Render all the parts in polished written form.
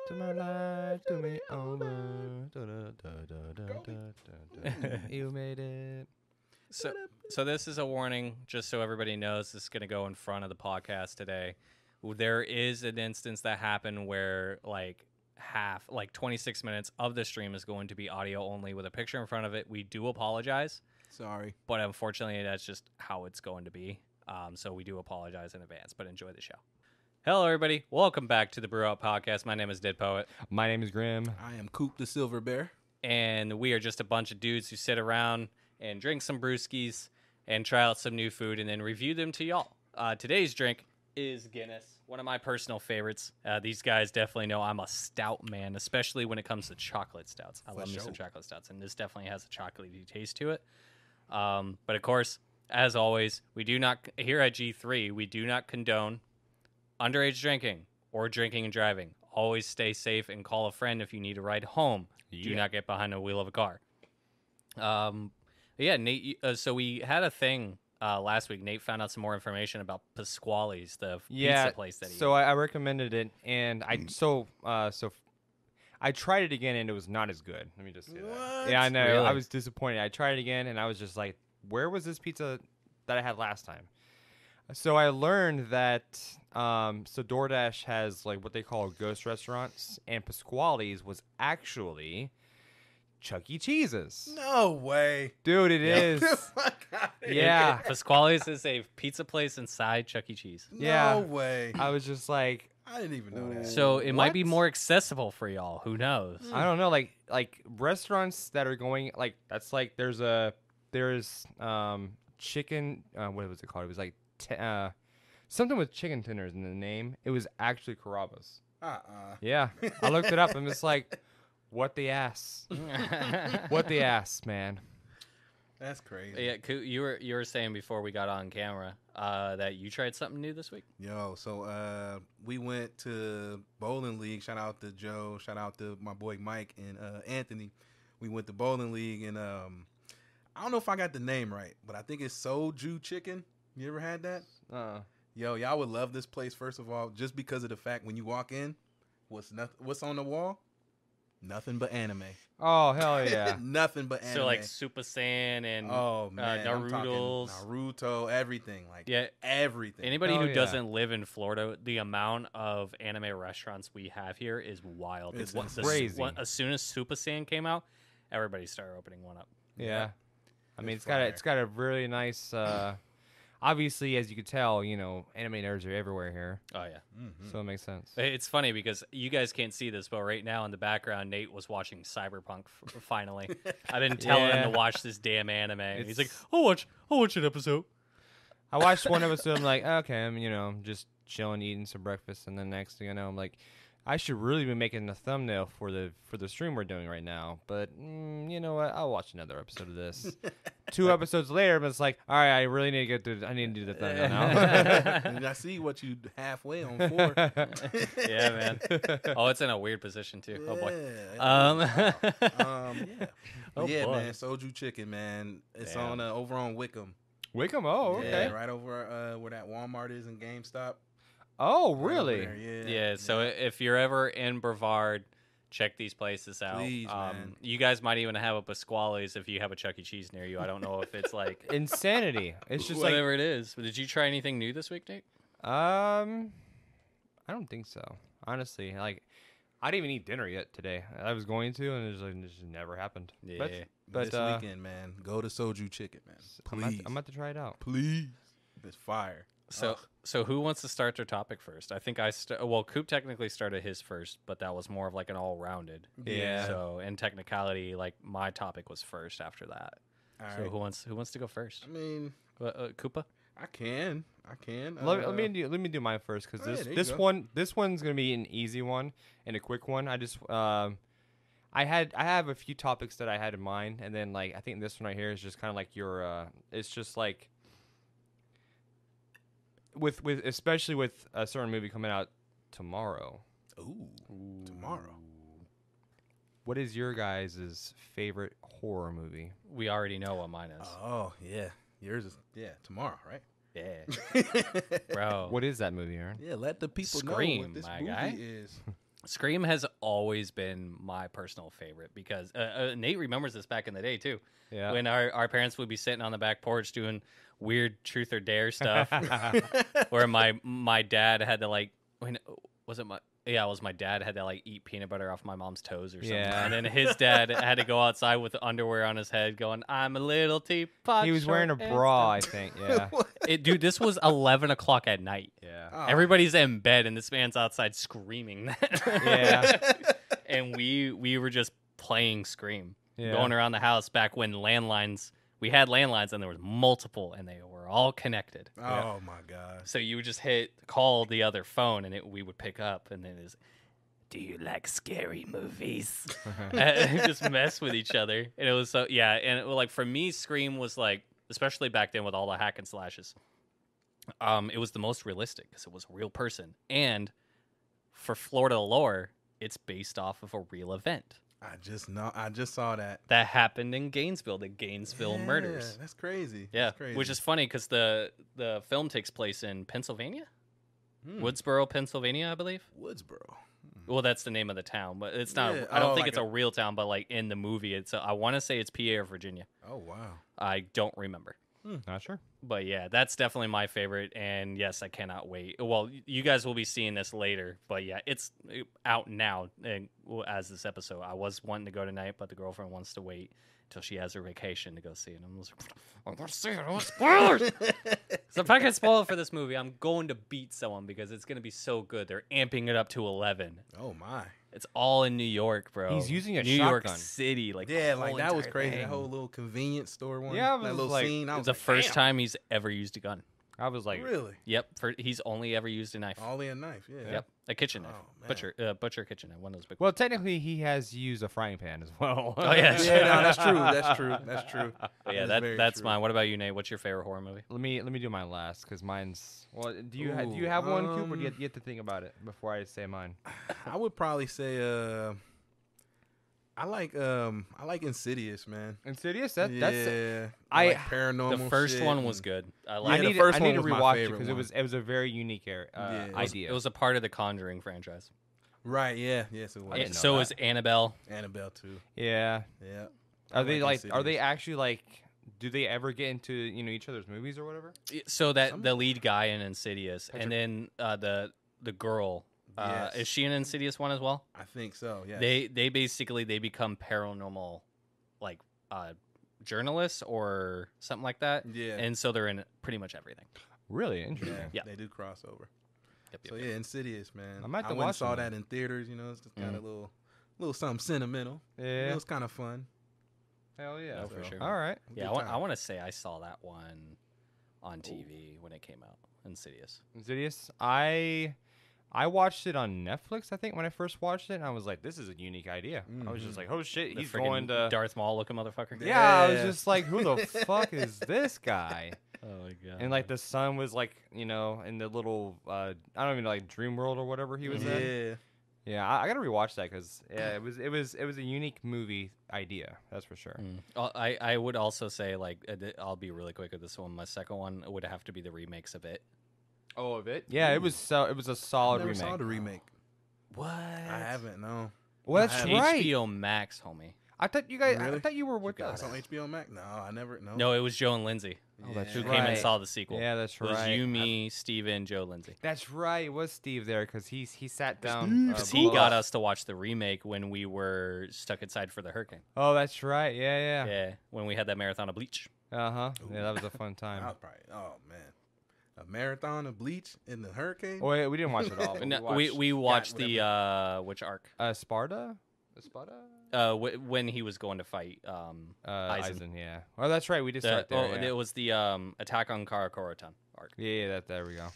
to my life, to me over. You made it. So this is a warning, just so everybody knows. This is going to go in front of the podcast today. There is an instance that happened where like 26 minutes of the stream is going to be audio only with a picture in front of it. We do apologize. Sorry. But unfortunately, that's just how it's going to be. So we do apologize in advance, but enjoy the show. Hello, everybody. Welcome back to the Brew Out Podcast. My name is Dead Poet. My name is Grim. I am Coop the Silver Bear. And we are just a bunch of dudes who sit around and drink some brewskis and try out some new food and then review them to y'all. Today's drink is Guinness, one of my personal favorites. These guys definitely know I'm a stout man, especially when it comes to chocolate stouts. I love me some chocolate stouts, and this definitely has a chocolatey taste to it. But of course, as always, we do not, here at G3, we do not condone underage drinking or drinking and driving. Always stay safe and call a friend if you need a ride home. Do not get behind the wheel of a car. Yeah, Nate, so we had a thing last week. Nate found out some more information about Pasquale's, the pizza place that he so I recommended it, and I tried it again, and it was not as good. Let me just say that. Yeah, I know. Really? I was disappointed. I tried it again, and I was just like, where was this pizza that I had last time? So I learned that so DoorDash has like what they call ghost restaurants, and Pasquale's was actually Chuck E. Cheese's. No way. Dude, it is. Yeah. Pasquale's is a pizza place inside Chuck E. Cheese. No way. I was just like, I didn't even know that. So it might be more accessible for y'all. Who knows? I don't know, like restaurants that are going like that's like there's chicken. What was it called? It was like something with chicken tenders in the name. It was actually Carrabba's. Yeah, I looked it up. I'm just like, what the ass? What the ass, man? That's crazy. Yeah, you were saying before we got on camera that you tried something new this week. Yo, so we went to bowling league. Shout out to Joe. Shout out to my boy Mike and Anthony. We went to bowling league, and I don't know if I got the name right, but I think it's Soju Chicken. You ever had that? Yo, y'all would love this place. First of all, just because of the fact when you walk in, what's on the wall? Nothing but anime. Oh, hell yeah. Nothing but anime. So like Super Saiyan and Naruto, everything. Like everything. Anybody who doesn't live in Florida, the amount of anime restaurants we have here is wild. It's crazy. As soon as Super Saiyan came out, everybody started opening one up. Yeah. I mean, it's got a really nice. Obviously, as you could tell, anime nerds are everywhere here. Oh yeah, so it makes sense. It's funny because you guys can't see this, but right now in the background, Nate was watching Cyberpunk. Finally, I've been telling him to watch this damn anime. He's like, I'll watch an episode. I watched one episode. I'm like, okay, I'm just chilling, eating some breakfast, and then next thing I know, I'm like, I should really be making a thumbnail for the stream we're doing right now. But you know what? I'll watch another episode of this. 2 episodes later, but it's like, all right, I really need to I need to do the thumbnail now. And I see what you halfway on 4. Yeah, man. Oh, it's in a weird position too. Yeah. Oh boy. Yeah, man. Soju Chicken, man. It's on over on Wickham. Wickham? Oh, okay. Yeah, right over where that Walmart is and GameStop. Oh, really? Right Yeah. So if you're ever in Brevard, check these places out. Please, man. You guys might even have a Pasquale's if you have a Chuck E. Cheese near you. I don't know if it's like insanity. It's just whatever it is. But did you try anything new this week, Nate? I don't think so. Honestly, like I didn't even eat dinner yet it was going to, and it just never happened. Yeah. But this weekend, man, go to Soju Chicken, man. Please. I'm about to try it out. Please. It's fire. So who wants to start their topic first? I think Coop technically started his first, but that was more of like an all-rounded. Yeah. So in technicality, like my topic was first after that. All so right. who wants to go first? I mean, Koopa? I can. Let me do mine first because this one's gonna be an easy one and a quick one. I just I have a few topics that I had in mind, and then like I think this one right here is just kind of like your it's just like with especially with a certain movie coming out tomorrow. Ooh. Tomorrow. What is your guys' favorite horror movie? We already know what mine is. Oh yeah, yours is tomorrow, right? Yeah, bro. What is that movie, Aaron? Yeah, let the people Scream, know what this my movie guy. is. Scream has always been my personal favorite because Nate remembers this back in the day too. Yeah. When our parents would be sitting on the back porch doing weird truth or dare stuff, where my dad had to like, was it my? Yeah, it was my dad had to like eat peanut butter off my mom's toes or something. Yeah. And then his dad had to go outside with underwear on his head going, I'm a little teapot. He was wearing a bra, I think. Yeah. Dude, this was 11 o'clock at night. Yeah. Oh. Everybody's in bed and this man's outside screaming that. Yeah. And we were just playing Scream. Yeah. Going around the house back when we had landlines and there was multiple and they were all connected. Oh my god. So you would just call the other phone and we would pick up and then it's, do you like scary movies? And just mess with each other. And it was so, yeah. And it was like, for me, Scream was like, especially back then with all the hack and slashes, it was the most realistic because it was a real person. And for Florida lore, it's based off of a real event. I just saw that. That happened in Gainesville, the Gainesville murders. That's crazy. Yeah, That's crazy. which is funny because the film takes place in Pennsylvania, Woodsboro, Pennsylvania, I believe. Woodsboro. Well, that's the name of the town, but it's not. Yeah. I don't Oh, think like it's a real town, but like in the movie, it's. I want to say it's PA or Virginia. Oh wow. I don't remember. Not sure. But yeah, that's definitely my favorite, and yes, I cannot wait. Well, you guys will be seeing this later, but yeah, it's out now. And as this episode, I was wanting to go tonight, but the girlfriend wants to wait till she has her vacation to go see it. And I'm just like, I'm gonna see it. I want spoilers. So if I get spoiled for this movie, I'm going to beat someone because it's gonna be so good. They're amping it up to 11. Oh my. It's all in New York, bro. He's using a New York shotgun. City, like Yeah, the like whole that was entire crazy. thing. That whole little convenience store one. Yeah, I that was little like- scene. I It's was the like, first damn. time he's ever used a gun. I was like, Really? Yep, he's only ever used a knife. All in a knife. Yeah. Yep, a kitchen knife, Oh, man. butcher kitchen knife, one of those big. well, technically, he has used a frying pan as well. Oh, yeah, Yeah, no, that's true. That's true. That's true. But yeah, That is very that's true. mine. What about you, Nate? What's your favorite horror movie? Let me do mine last because mine's. Well, do you Ooh, have one, Coop, or do you have to think about it before I say mine? I would probably say I like Insidious, man. Insidious. That's I- like paranormal. The first shit one and- was good. I Yeah, like the it. first I need one to was my rewatch it favorite because it was a very unique Yeah. idea. It was a part of the Conjuring franchise. Right. Yeah. Yes, it was. I didn't know So that. is Annabelle. Annabelle too. Yeah. Yeah. Are they like like? Are they Insidious. actually like? Do they ever get into each other's movies or whatever? So that Some- the lead guy in Insidious, Patrick- and then the girl. Yes. Is she in Insidious one as well? I think so. Yeah. They basically become paranormal, like journalists or something like that. Yeah. And so they're in pretty much everything. Really interesting. Yeah. They do crossover. Yep, So yep, yeah, yep. Insidious, man. I might have to went and watch saw them that in theaters. It's just kind of little something sentimental. Yeah. It was kind of fun. Hell yeah. No, for So- sure. All right. Yeah, Good I time. want to say I saw that one on TV when it came out. Insidious. Insidious. I watched it on Netflix, I think, when I first watched it, and I was like, this is a unique idea. I was just like, oh shit, The he's friggin' going to. Darth Maul looking motherfucker. Yeah, I was Yeah. just like, who the fuck is this guy? Oh my god. And like the son was like, in the little, I don't even know, like Dream World or whatever he was in. Yeah. Yeah, I gotta rewatch that because yeah, it was a unique movie idea. That's for sure. I would also say like I'll be really quick with this one. My second one would have to be the remakes of it. Oh, of it? Yeah, it was a solid Never remake. saw the remake. What? I haven't. No. Well, that's I right. HBO Max, homie. I thought you guys. I Really? thought you were with got us. That's on HBO Max. No, I never. No. No, it was Joe and Lindsay Oh, that's who Yeah. came and right. saw the sequel. Yeah, that's It was right. you, me, Steven, Joe, Lindsay. That's right. It was Steve there because he sat down. Steve. Because he below got us to watch the remake when we were stuck inside for the hurricane. Oh, that's right. Yeah. Yeah, when we had that marathon of Bleach. Uh huh. Yeah, that was a fun I time. was probably. Oh man. A marathon of Bleach in the hurricane. Oh, wait, we didn't watch it all. But No, we we watched watched the which arc? Sparta. Sparta. When he was going to fight Eisen. Yeah. Oh, that's right. We did start there. yeah. It was the Attack on Karakorotan arc. Yeah, there we go.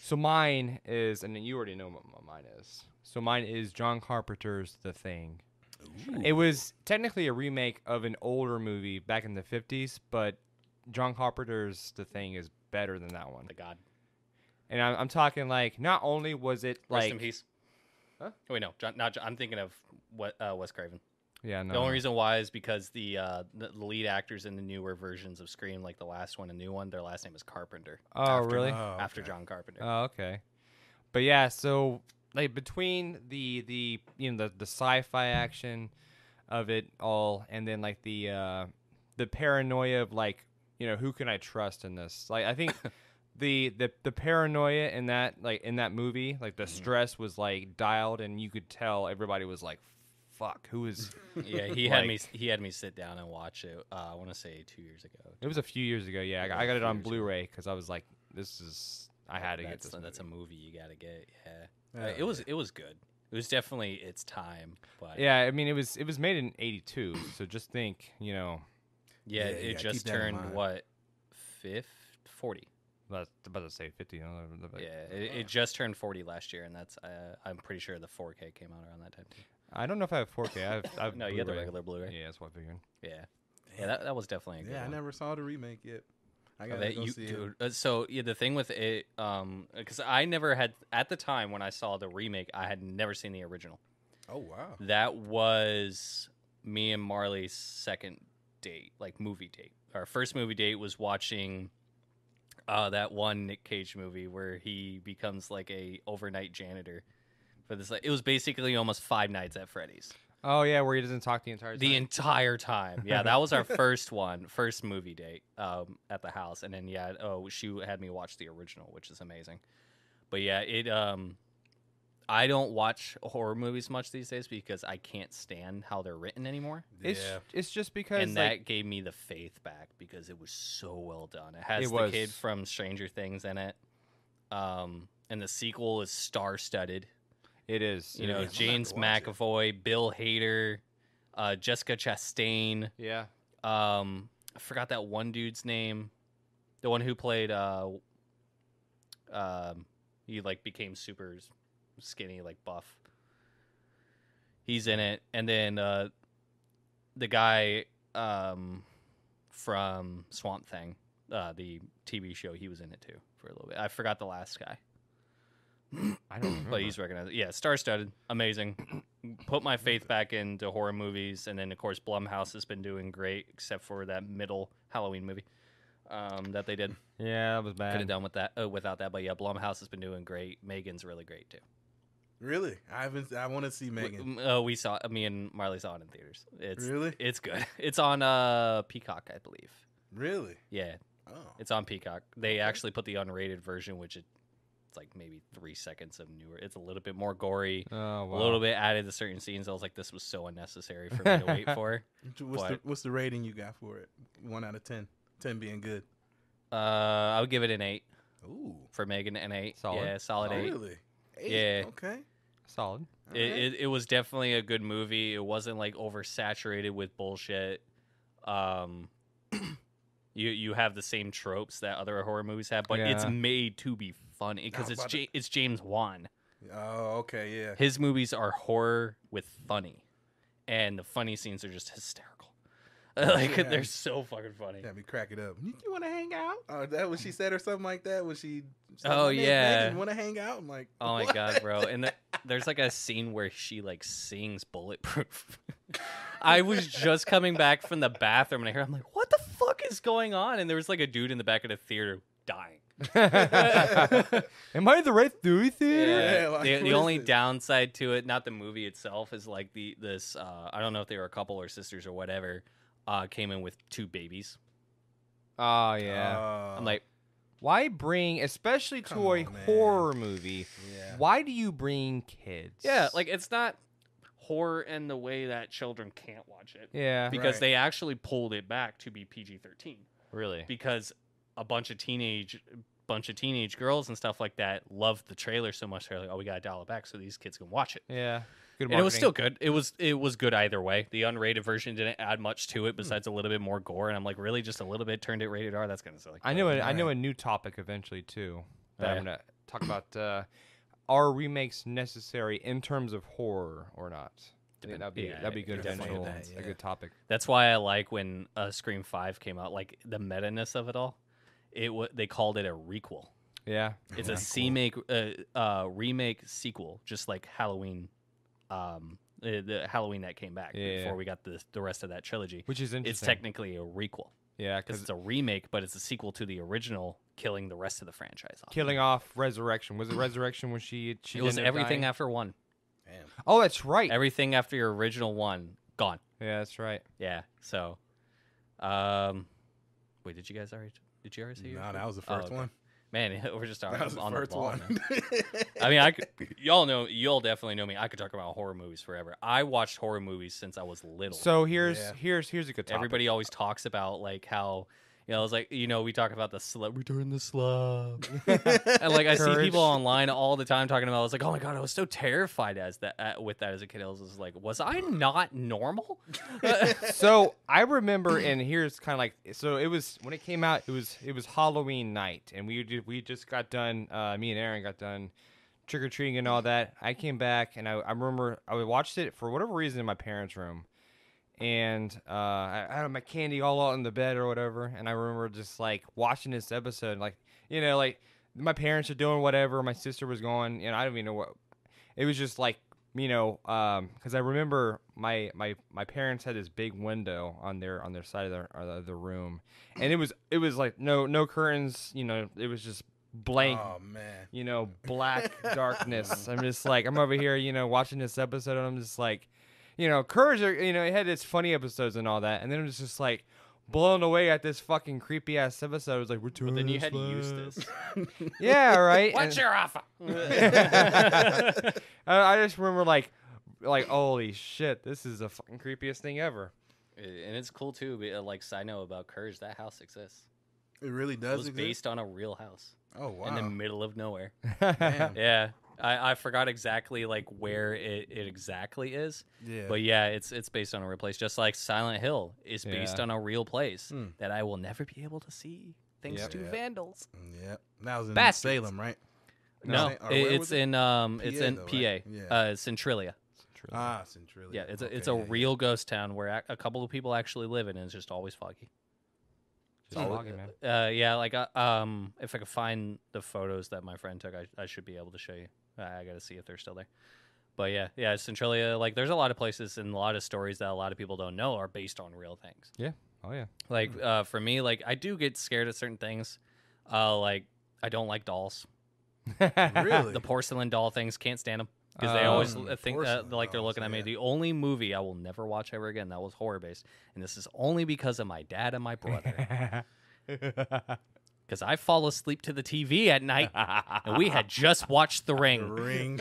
So mine is, and you already know what mine is. So mine is John Carpenter's The Thing. It was technically a remake of an older movie back in the 50s, but John Carpenter's The Thing is better than that one. The God. And I'm talking like, not only was it Rest like, in peace. Huh? Oh, wait, no, not John, I'm thinking of Wes Craven. yeah, no. The only reason why is because the lead actors in the newer versions of Scream, like the last one, a new one, their last name is Carpenter. Oh, really? Oh, After okay. John Carpenter. Oh, okay. But yeah, so like between the the sci-fi action of it all, and then like the paranoia of like who can I trust in this? Like I think the paranoia in that movie, like the stress was like dialed, and you could tell everybody was like, "Fuck, who is?" Yeah, he had me sit down and watch it. I want to say 2 years ago. It was a few years ago. Yeah, I got it on Blu-ray because I was like, "This is." I had to get this. That's a movie you got to get. Yeah, Yeah. it was good. It was definitely its time. But Yeah, I mean it was made in '82, so just think, yeah, Yeah, you it gotta just keep that in turned mind. what 40. I was about to say 50. Yeah, it just turned 40 last year, and that's I'm pretty sure the 4K came out around that time too. I don't know if I have 4K. I have No, you had the Blu-ray. regular Blu-ray. Yeah, that's what I figured. Yeah, that was definitely a good Yeah, I one. never saw the remake yet. I I gotta bet go you, see it. dude. So yeah, the thing with it, because I never had at the time when I saw the remake, I had never seen the original. Oh wow. That was me and Marley's second date, like movie date. Our first movie date was watching that one Nick Cage movie where he becomes like a overnight janitor for this. Like, it was basically almost Five Nights at Freddy's. Oh yeah, where he doesn't talk the entire time. The entire time. Yeah, that was our first movie date at the house. And then, she had me watch the original, which is amazing. But yeah, I don't watch horror movies much these days because I can't stand how they're written anymore. It's just because And that gave me the faith back because it was so well done. It has the kid from Stranger Things in it. And the sequel is star-studded. it is. You know, I'm James gonna have to watch McAvoy, Bill Hader, Jessica Chastain. Yeah. I forgot that one dude's name. The one who played he like became super skinny, like buff. He's in it. And then the guy from Swamp Thing, the TV show, he was in it too for a little bit. I forgot the last guy. I don't remember. But he's recognized. Yeah, star-studded, amazing. Put my faith back into horror movies, and then of course Blumhouse has been doing great, except for that middle Halloween movie that they did. Yeah, that was Could have bad. done without that, but yeah, Blumhouse has been doing great. Megan's really great too. Really? I want to see Megan. We saw. Me and Marley saw it in theaters. It's Really? It's good. It's on Peacock, I believe. Really? Yeah, Oh. it's on Peacock. They actually put the unrated version, which it's like maybe 3 seconds of newer. It's a little bit more gory. Oh wow. A little bit added to certain scenes. I was like, this was so unnecessary for me to wait for. What's the rating you got for it? 1 out of 10. 10 being good. I would give it an 8 Ooh. for Megan. An 8. Solid. Yeah, solid Oh, 8. Really? 8? Yeah. Okay. Solid. All right. It was definitely a good movie. It wasn't like oversaturated with bullshit. You have the same tropes that other horror movies have, but it's Yeah. made to be funny because I was about it's James Wan. Oh, okay, yeah. His movies are horror with funny, and the funny scenes are just hysterical. Like Yeah. they're so fucking funny. Yeah, me crack it up. You want to hang out? Oh, that what she said or something like that? Was she? Oh, yeah. Want to hang out? I'm like, Oh my what? god, bro! And there's like a scene where she like sings "Bulletproof." I was just coming back from the bathroom and I hear, I'm like, what the fuck is going on? And there was like a dude in the back of the theater dying. Am I in the right movie theater? Yeah, like, the what the is only this? downside to it, not the movie itself, is like this. I don't know if they were a couple or sisters or whatever. Came in with 2 babies. Oh yeah. I'm like, Why bring, especially to Come a on, man. horror movie? yeah. Why do you bring kids? yeah, like it's not horror in the way that children can't watch it. Yeah. Because Right. they actually pulled it back to be PG-13 Really. because a bunch of teenage girls and stuff like that loved the trailer so much they're like, oh, we gotta dial it back so these kids can watch it. Yeah. Good And it was marketing. still good. It was good either way. The unrated version didn't add much to it besides a little bit more gore, and I'm like, really, just a little bit turned it rated R? That's kind of silly. I know. I know Right. a new topic eventually too. That Oh, I'm yeah? gonna talk about. Are remakes necessary in terms of horror or not? I think that'd be Yeah, that'd be good definitely eventual. that, A yeah. good topic. That's why I like when Scream 5 came out, like the meta-ness of it all. They called it a requel. Yeah. It's Requel. a remake sequel, just like Halloween, the Halloween that came back Yeah. before we got the rest of that trilogy. Which is interesting. It's technically a requel. Yeah, because because it's a remake, but it's a sequel to the original, killing the rest of the franchise off. killing off Resurrection. Was it Resurrection when she It was ended up everything dying? after 1. Damn. Oh, that's right. Everything after your original 1 gone. Yeah, that's right. Yeah. So, wait, did you already say yours? No, that was the first okay. one. Man, we're just That was the on first the ball. one. I mean, y'all definitely know me. I could talk about horror movies forever. I watched horror movies since I was little. So here's Yeah. here's a good topic. Everybody always talks about like how, it's like, we talk about the return the slab. And like I see Courage. people online all the time talking about. I was like, oh my god, I was so terrified with that as a kid. I was just like, was I not normal? So I remember, and here's kind of like, so it was when it came out. It was Halloween night, and we just got done. Me and Aaron got done trick or treating and all that. I came back, and I remember I watched it for whatever reason in my parents' room, and I had my candy all out in the bed or whatever. And I remember just like watching this episode, like like my parents are doing whatever. My sister was going, I don't even know what. It was just like. Because I remember my parents had this big window on their side of the room, and it was like no curtains. It was just blank. Oh man. Black darkness. I'm just like I'm over here, watching this episode, and I'm just like, Courage. It had its funny episodes and all that, and then it was just like. Blown away at this fucking creepy ass episode. It was like, return. But then you had to use this. Yeah, right. What's your offer? I just remember like, holy shit, this is the fucking creepiest thing ever. And it's cool too. Like side note about Courage, that house exists. It really It does was exist. based on a real house Oh wow. in the middle of nowhere. Damn. Yeah, I forgot exactly like where it exactly is. Yeah. But yeah, it's based on a real place. Just like Silent Hill is based Yeah. on a real place Hmm. that I will never be able to see thanks Yep. to Yeah. vandals. Yep. That was in Bastards. Salem, right? No, Or where it's was it? in it's in though, PA. right? Yeah. Centralia. Centralia. Yeah, it's Okay, a yeah, real ghost town where a couple of people actually live in, and it's just always foggy. Just foggy, man. Yeah, like if I could find the photos that my friend took, I should be able to show you. I got to see if they're still there. But yeah, Centralia. Like, there's a lot of places and a lot of stories that a lot of people don't know are based on real things. Yeah. Oh yeah. Like for me, like I do get scared at certain things. Like I don't like dolls. Really? The porcelain doll things, can't stand them because they Oh. always think Porcelain like they're dolls, looking at me. yeah. The only movie I will never watch ever again that was horror based, and this is only because of my dad and my brother. Because I fall asleep to the TV at night, and we had just watched The The Ring, Ring.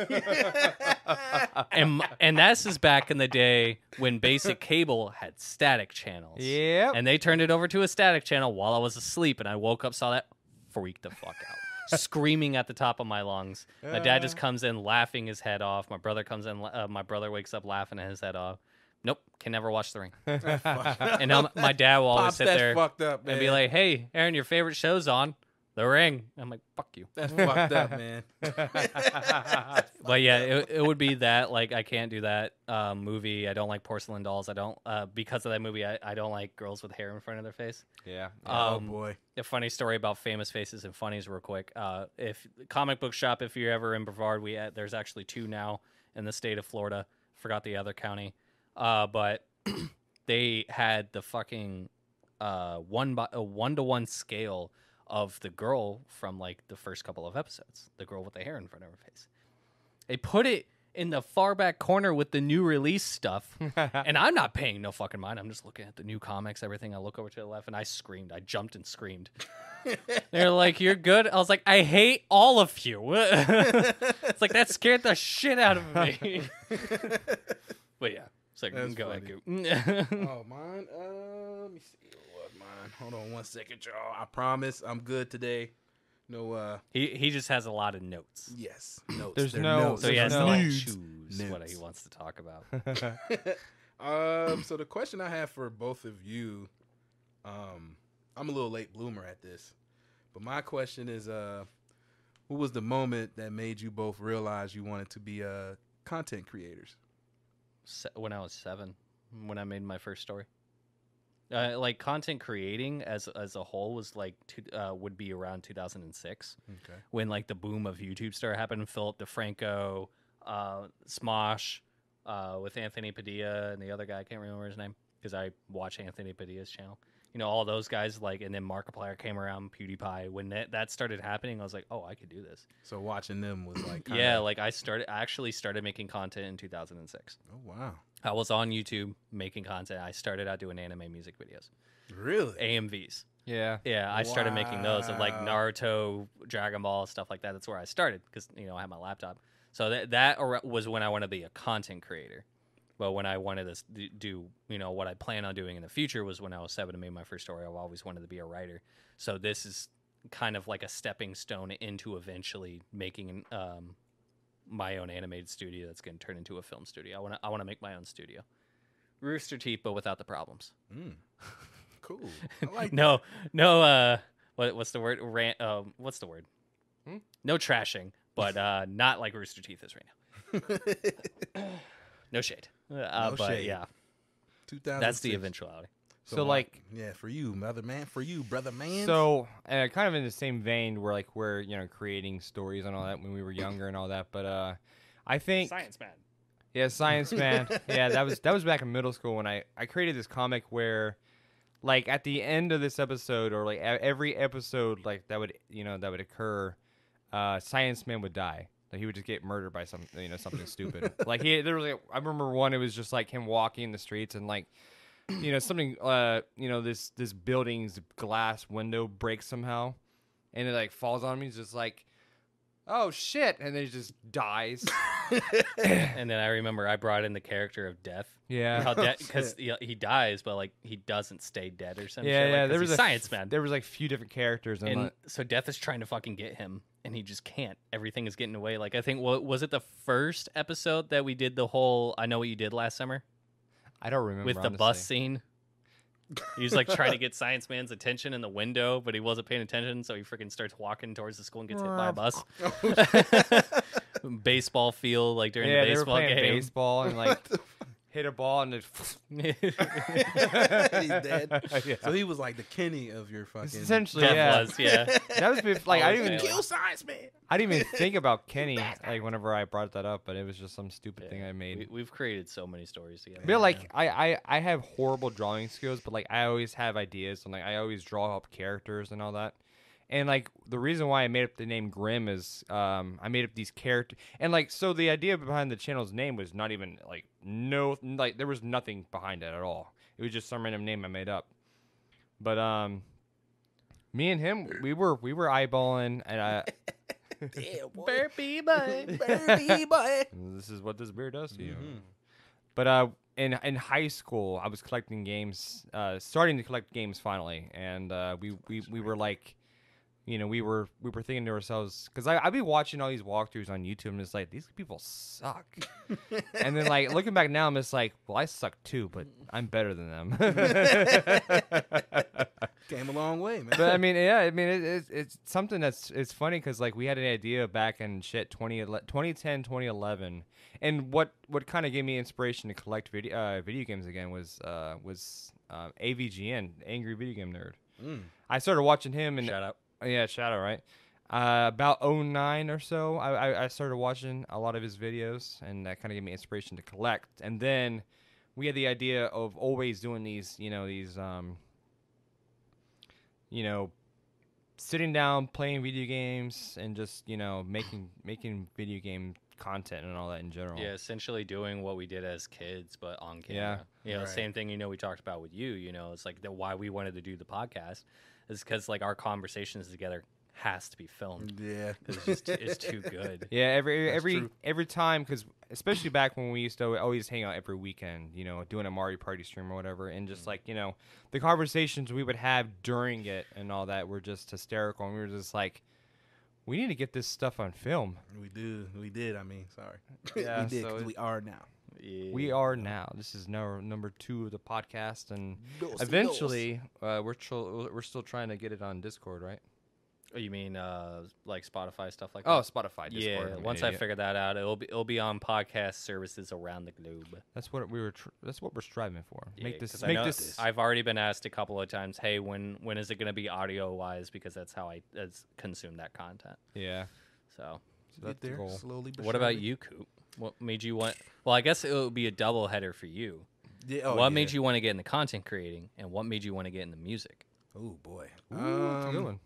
and this is back in the day when basic cable had static channels. Yep. And they turned it over to a static channel while I was asleep, and I woke up, saw that, freaked the fuck out, screaming at the top of my lungs. My dad just comes in laughing his head off. My brother comes in. My brother wakes up laughing his head off. Nope, can never watch The Ring. And now my dad will always Pops, sit that's there fucked up, man. and be like, "Hey, Aaron, your favorite show's on, The Ring." I'm like, "Fuck you." That's fucked up, man. But yeah, it would be that. Like, I can't do that movie. I don't like porcelain dolls. I don't because of that movie. I don't like girls with hair in front of their face. Yeah. Oh boy. A funny story about famous faces and funnies, real quick. If comic book shop, if you're ever in Brevard, there's actually 2 now in the state of Florida. Forgot the other county, but they had the fucking 1-to-1 scale of the girl from like the first couple of episodes, the girl with the hair in front of her face. They put it in the far back corner with the new release stuff, and I'm not paying no fucking mind. I'm just looking at the new comics, everything. I look over to the left, and I screamed. I jumped and screamed. They're like, "You're good." I was like, "I hate all of you." It's like, that scared the shit out of me. But yeah, it's like, That's go ahead, funny. Goop. Oh, mine. Let me see. What was mine? Hold on 1 second, y'all. I promise I'm good today. No. He just has a lot of notes, Yes. Notes. There's They're no- notes. so he has There's to like Nudes. choose what he Nudes. wants to talk about. So the question I have for both of you, I'm a little late bloomer at this, but my question is, what was the moment that made you both realize you wanted to be content creators? When I was 7, when I made my first story. Like, content creating as a whole was like would be around 2006 Okay. when like the boom of YouTube started happening. Philip DeFranco, Smosh, with Anthony Padilla and the other guy, I can't remember his name because I watch Anthony Padilla's channel all those guys, like, and then Markiplier came around, PewDiePie. When that started happening, I was like, oh, I could do this. So watching them was like, Yeah, like I actually started making content in 2006. Oh wow, I was on YouTube making content. I started out doing anime music videos, really? AMVs. Yeah. Yeah, I started making those of like Wow. Naruto, Dragon Ball, stuff like that. That's where I started because I had my laptop. So that was when I wanted to be a content creator. But when I wanted to do, what I plan on doing in the future was when I was 7 and made my first story. I've always wanted to be a writer. So this is kind of like a stepping stone into eventually making my own animated studio that's going to turn into a film studio. I want to make my own studio. Rooster Teeth, but without the problems. Cool. I like No. What's the word? What's the word? No trashing, but not like Rooster Teeth is right now. No shade. No but shade. yeah, 2006. that's the eventuality. So like, yeah, for you, brother man. so kind of in the same vein, we're creating stories and all that when we were younger and all that. But I think Science man. Yeah, Science Man. Yeah, that was back in middle school when I created this comic where, like, at the end of this episode or like every episode like that would occur, Science Man would die. Like he would just get murdered by something stupid. Like there was I remember one. It was just like him walking in the streets and like, something. This building's glass window breaks somehow, and it like falls on me. It's just like, oh shit, and then he just dies. And then I remember I brought in the character of Death. Yeah, because he dies, but like he doesn't stay dead or something. Yeah, like, there was a a Science Man. There was like few different characters, And so Death is trying to fucking get him, and he just can't. Everything is getting away. Like I think, was it the first episode that we did the whole "I Know What You Did Last Summer" I don't remember with the bus scene? He was like trying to get Science Man's attention in the window, but he wasn't paying attention, so he freaking starts walking towards the school and gets hit by a bus. Baseball field, like during the baseball they were playing game. baseball and like hit a ball and it. He's dead. Yeah. So he was like the Kenny of your fucking. Essentially, Death yeah. was, yeah. That was like I Oh, didn't even kill Science Man. I didn't even think about Kenny like whenever I brought that up, but it was just some stupid thing I made. We've created so many stories together. But like I have horrible drawing skills, but like I always have ideas and like I always draw up characters and all that. And like the reason why I made up the name Grimm is I made up these characters and like so the idea behind the channel's name was not even like there was nothing behind it at all. It was just some random name I made up. But me and him we were eyeballing and Yeah, boy. Burpee boy. Birdie boy. this is what this beer does to you. But in high school, I was collecting games, starting to collect games finally, and we were like, we were thinking to ourselves because I'd be watching all these walkthroughs on YouTube and it's like these people suck, and then like looking back now, I'm just like, well, I suck too, but I'm better than them. Came a long way, man. But I mean, yeah, it's something it's funny because like we had an idea back in 2010, 2011, and what kind of gave me inspiration to collect video games again was AVGN, Angry Video Game Nerd. I started watching him and Shout out. yeah, shout out, right? About 2009 or so, I started watching a lot of his videos, and that kind of gave me inspiration to collect. And then we had the idea of always doing these sitting down, playing video games, and just making video game content and all that in general. Yeah, essentially doing what we did as kids, but on camera. Yeah. Right. Same thing. We talked about with you. It's like why we wanted to do the podcast is because like our conversations together has to be filmed. Yeah. 'Cause it's too good. Yeah, every true. time, because especially back when we used to always hang out every weekend, doing a Mario Party stream or whatever, and just like the conversations we would have during it and all that were just hysterical, and we were just like, we need to get this stuff on film. We did. I mean, sorry. Yeah, we did so because we are now. Yeah. We are now. This is now number 2 of the podcast, and Dos. eventually we're still trying to get it on Discord, right? Oh, you mean like Spotify stuff like Oh, that? Spotify, Discord. Yeah. I'm an Once I idiot. figure that out, it'll be on podcast services around the globe. That's what that's what we're striving for. Yeah, Make this 'cause I make know this. I've already been asked a couple of times, hey, when is it going to be audio wise? Because that's how I consume that content. Yeah. So, So that's Get the there goal. slowly. But what about surely. you, Coop? What made you want? Well, I guess it would be a double header for you. Yeah. Oh, what yeah. made you want to get into content creating, and what made you want to get into music? Oh boy. That's a good one.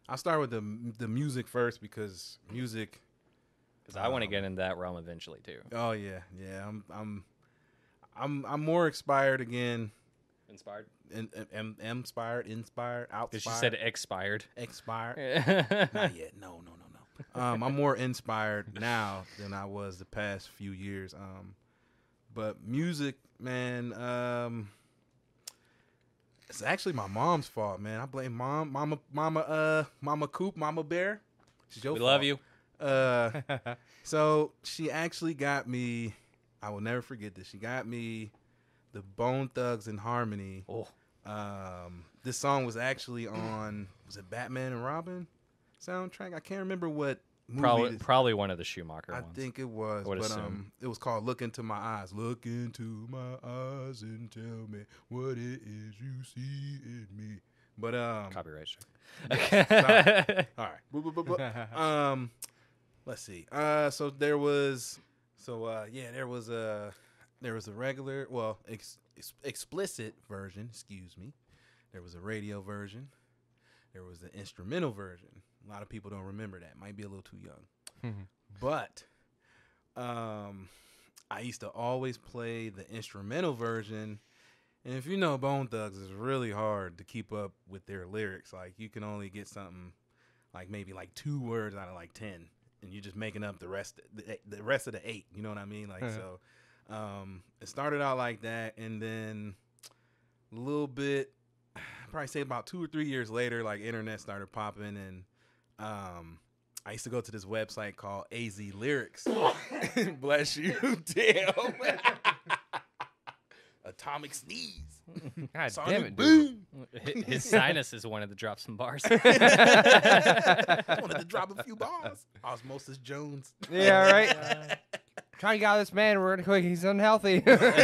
I'll start with the music first because music. Because I want to get into that realm eventually too. Oh yeah, yeah. I'm more inspired again. Inspired? Inspired, outspired. Because she said expired. Expired. Not yet. No. I'm more inspired now than I was the past few years. But music, man. It's actually my mom's fault, man. I blame Mama Coop, Mama Bear. It's your We fault. love you. So she actually got me. I will never forget this. She got me the Bone Thugs and Harmony. Oh. This song was actually on. Was it Batman and Robin soundtrack? I can't remember what movie. Probably one of the Schumacher I ones. think it was, I would but assume. it was called "Look Into My Eyes." Look into my eyes and tell me what it is you see in me. But Copyright strike. all right. Let's see. So there was a regular, well, explicit version. Excuse me. There was a radio version. There was an instrumental version. A lot of people don't remember that. Might be a little too young. But I used to always play the instrumental version. And if you know Bone Thugs, it's really hard to keep up with their lyrics. Like, you can only get something like maybe like 2 words out of like 10. And you're just making up the rest of the 8. You know what I mean? Like, so it started out like that. And then a little bit, I'd probably say about 2 or 3 years later, like, internet started popping. And I used to go to this website called AZ Lyrics. Bless you. Damn. Atomic sneeze. God Sonic damn it, boom. dude. His sinuses wanted to drop some bars. Wanted to drop a few bars. Osmosis Jones. Yeah, right. Trying to get out of this man real quick. He's unhealthy. But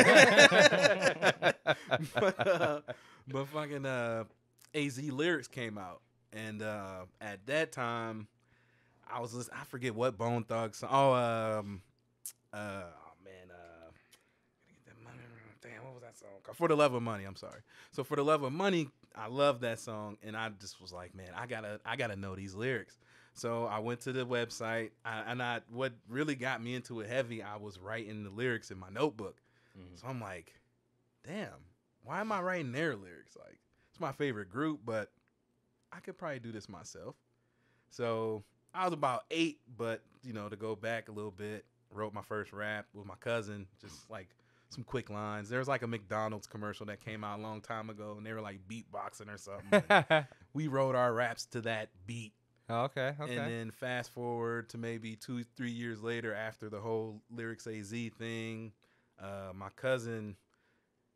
fucking AZ Lyrics came out, and at that time, I was listening, I forget what Bone Thugs song. Damn, what was that song called? For the Love of Money. I'm sorry. So For the Love of Money, I love that song, and I just was like, man, I gotta know these lyrics. So I went to the website, what really got me into it heavy, I was writing the lyrics in my notebook. So I'm like, damn, why am I writing their lyrics? Like, it's my favorite group, but I could probably do this myself. So I was about 8, but, to go back a little bit, wrote my first rap with my cousin, just like some quick lines. There was like a McDonald's commercial that came out a long time ago, and they were like beatboxing or something. We wrote our raps to that beat. Okay. And then fast forward to maybe 2-3 years later, after the whole Lyrics AZ thing, my cousin,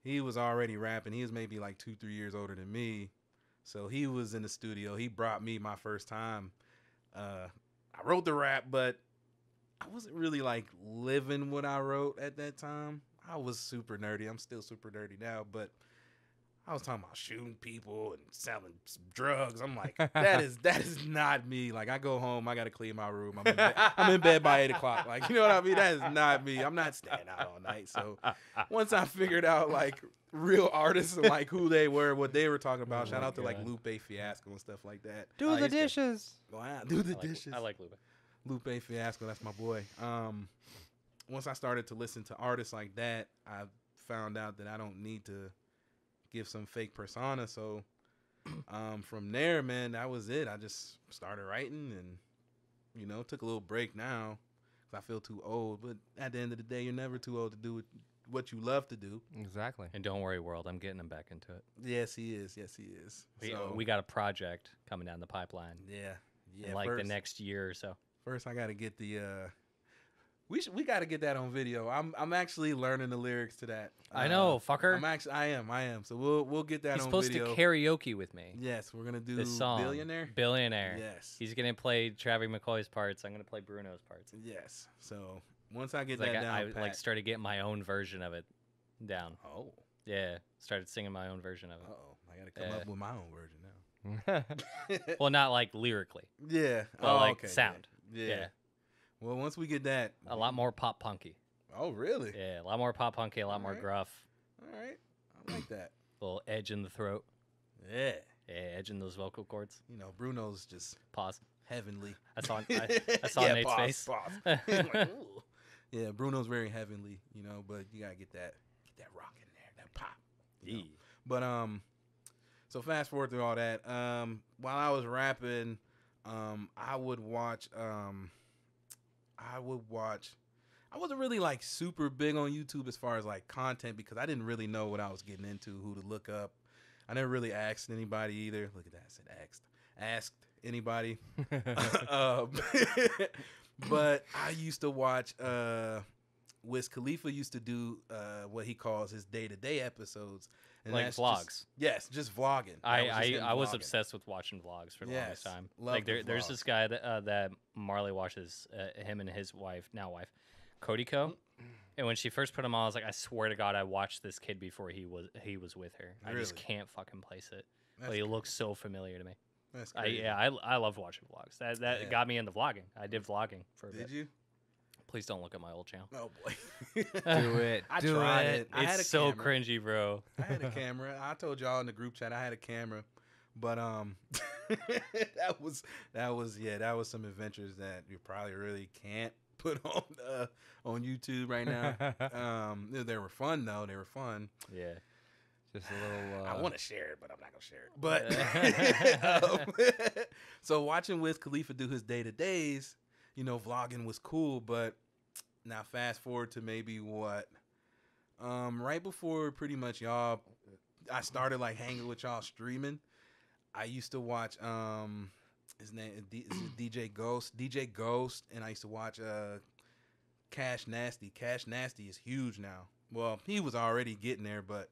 he was already rapping. He was maybe like 2-3 years older than me. So he was in the studio. He brought me my first time. I wrote the rap, but I wasn't really like living what I wrote at that time. I was super nerdy. I'm still super nerdy now, but I was talking about shooting people and selling some drugs. I'm like, that is not me. Like, I go home, I got to clean my room. I'm in bed by 8 o'clock. Like, you know what I mean? That is not me. I'm not staying out all night. So once I figured out like real artists and like who they were, what they were talking about, shout out to like Lupe Fiasco and stuff like that. Do the dishes. Wow, do the dishes. I like Lupe. Lupe Fiasco, that's my boy. Once I started to listen to artists like that, I found out that I don't need to give some fake persona. So from there, man, that was it. I just started writing and, took a little break now because I feel too old. But at the end of the day, you're never too old to do what you love to do. Exactly. And don't worry, world, I'm getting him back into it. Yes, he is. We got a project coming down the pipeline. Yeah. In like the next year or so. First, I got to get the. We got to get that on video. I'm actually learning the lyrics to that. I know, fucker. I am. So we'll get that He's on supposed video. to karaoke with me. Yes, we're gonna do This song, Billionaire. Yes. He's gonna play Travis McCoy's parts. I'm gonna play Bruno's parts. Yes. So once I get Like that down, I pat, started getting my own version of it down. Oh. Yeah, started singing my own version of it. I gotta come up with my own version now. Well, not like lyrically, Yeah. but like okay, sound. Yeah. Yeah. Well, once we get that, A lot more pop punky. Oh, really? Yeah, a lot more pop punky, a lot more Alright. gruff. All right. I like that. Little edge in the throat. Yeah. Yeah, edge in those vocal cords. You know, Bruno's just Pause. heavenly. I saw Nate's pause, face. Pause. Like, ooh. Yeah, Bruno's very heavenly, you know, but you gotta get that rock in there, that pop. You know? But so fast forward through all that. While I was rapping, I would watch. I wasn't really like super big on YouTube as far as like content because I didn't really know what I was getting into, who to look up. I never really asked anybody either. Look at that, I said asked anybody. But I used to watch. Wiz Khalifa used to do what he calls his day-to-day episodes. And Like that's vlogs. Just vlogging. I was obsessed with watching vlogs for the Yes, longest time. love Like the there's vlogs. this guy that Marley watches, him and his wife, Cody Co. And when she first put him on, I was like, I swear to God, I watched this kid before he was with her. I just Really? can't fucking place it. That's But he crazy. looks so familiar to me. That's crazy. I love watching vlogs. That Yeah. got me into vlogging. I did vlogging for a bit. Did you? Please don't look at my old channel. Oh boy. Do it. I do tried it. it. I had a It's so camera. cringy, bro. I had a camera. I told y'all in the group chat I had a camera, but that was some adventures that you probably really can't put on YouTube right now. They were fun though. They were fun. Yeah. Just a little. I want to share it, but I'm not gonna share it. But so watching Wiz Khalifa do his day-to-days, you know, vlogging was cool. But now fast forward to maybe what, right before pretty much y'all, I started like hanging with y'all streaming. I used to watch his name is DJ Ghost, and I used to watch Cash Nasty. Cash Nasty is huge now. Well, he was already getting there, but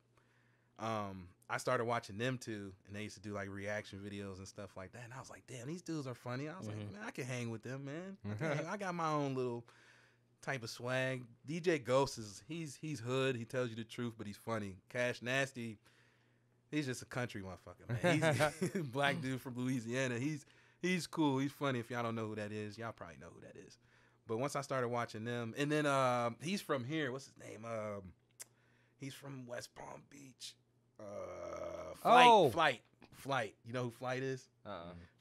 I started watching them too, and they used to do like reaction videos and stuff like that. And I was like, damn, these dudes are funny. I was like, man, I can hang with them, man. I got my own little type of swag. DJ Ghost he's hood. He tells you the truth, but he's funny. Cash Nasty, he's just a country motherfucker, man. He's a black dude from Louisiana. He's cool. He's funny. If y'all don't know who that is, y'all probably know who that is. But once I started watching them, and then he's from here. What's his name? He's from West Palm Beach. Flight. You know who Flight is?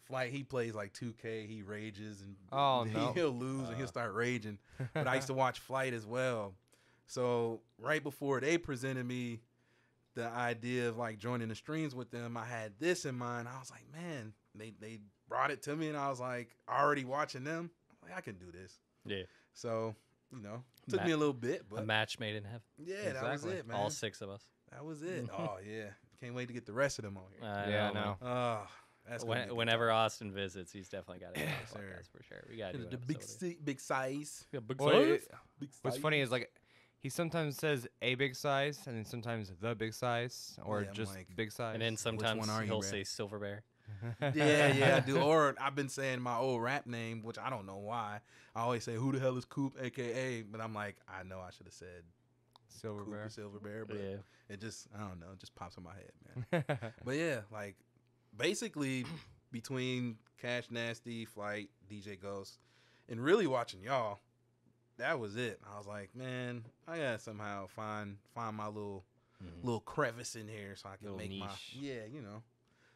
Flight. He plays like 2K. He rages and he'll lose and he'll start raging. But I used to watch Flight as well. So right before they presented me the idea of like joining the streams with them, I had this in mind. I was like, man, they brought it to me, and I was like, already watching them. I'm like, I can do this. Yeah. So you know, took me a little bit, but A match made in heaven. yeah, that was it, man. All 6 of us. That was it. Oh yeah, can't wait to get the rest of them on here. Yeah, man. I know. Oh, that's gonna be a good Whenever time. Austin visits, he's definitely got to get on Yes, the sir. podcast for sure. We got to do the an big episode with big size. him. Big Well, size. Big What's size. funny is like he sometimes says a big size, and then sometimes the big size, or Yeah, I'm just like, big size. And then sometimes one are you, he'll Brad? say Silver Bear. yeah, I do. Or I've been saying my old rap name, which I don't know why. I always say, "Who the hell is Coop?" AKA, but I'm like, I know I should have said Silver Coop Bear. or Silver Bear, but Yeah. it just, I don't know, it just pops in my head, man. But yeah, like basically between Cash Nasty, Flight, DJ Ghost, and really watching y'all, that was it. I was like, man, I gotta somehow find my little crevice in here so I can Little make my niche.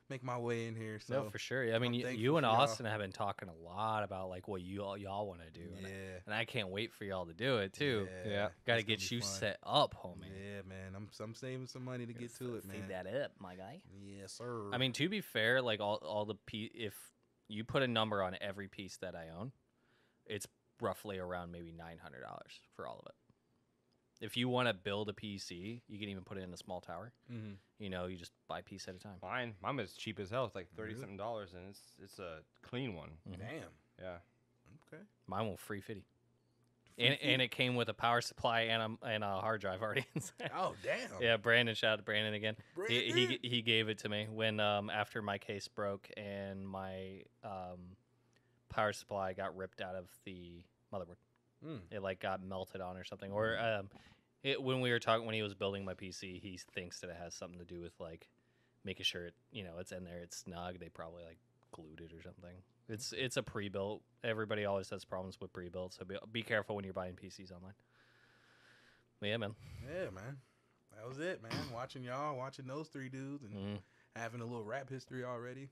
make my way in here. So No, for sure. I mean, I'm you thankful and for y'all. Austin have been talking a lot about like what y'all want to do. yeah, And I can't wait for y'all to do it too. Yeah. Got to it's gonna get be you fun. set up, homie. Yeah, man, I'm saving some money to get to it, man. Feed that up, my guy. Yes, sir. I mean, to be fair, like all the if you put a number on every piece that I own, it's roughly around maybe $900 for all of it. If you want to build a PC, you can even put it in a small tower. mm-hmm. You know, you just buy a piece at a time. Mine was cheap as hell. It's like $30 Really? something, and it's a clean one. Mhm. Damn. Yeah. Okay. Mine will free fitty. And it came with a power supply and a hard drive already inside. Oh damn. Yeah, Brandon, shout out to Brandon again. Brandon. He gave it to me when after my case broke and my power supply got ripped out of the motherboard. Mm. It like got melted on or something. Or when we were talking when he was building my PC, he thinks that it has something to do with like making sure it's in there, it's snug. They probably like glued it or something. It's a pre-built. Everybody always has problems with pre-built, so be careful when you're buying PCs online. But yeah, man. Yeah, man. That was it, man. Watching y'all, watching those three dudes, and having a little rap history already.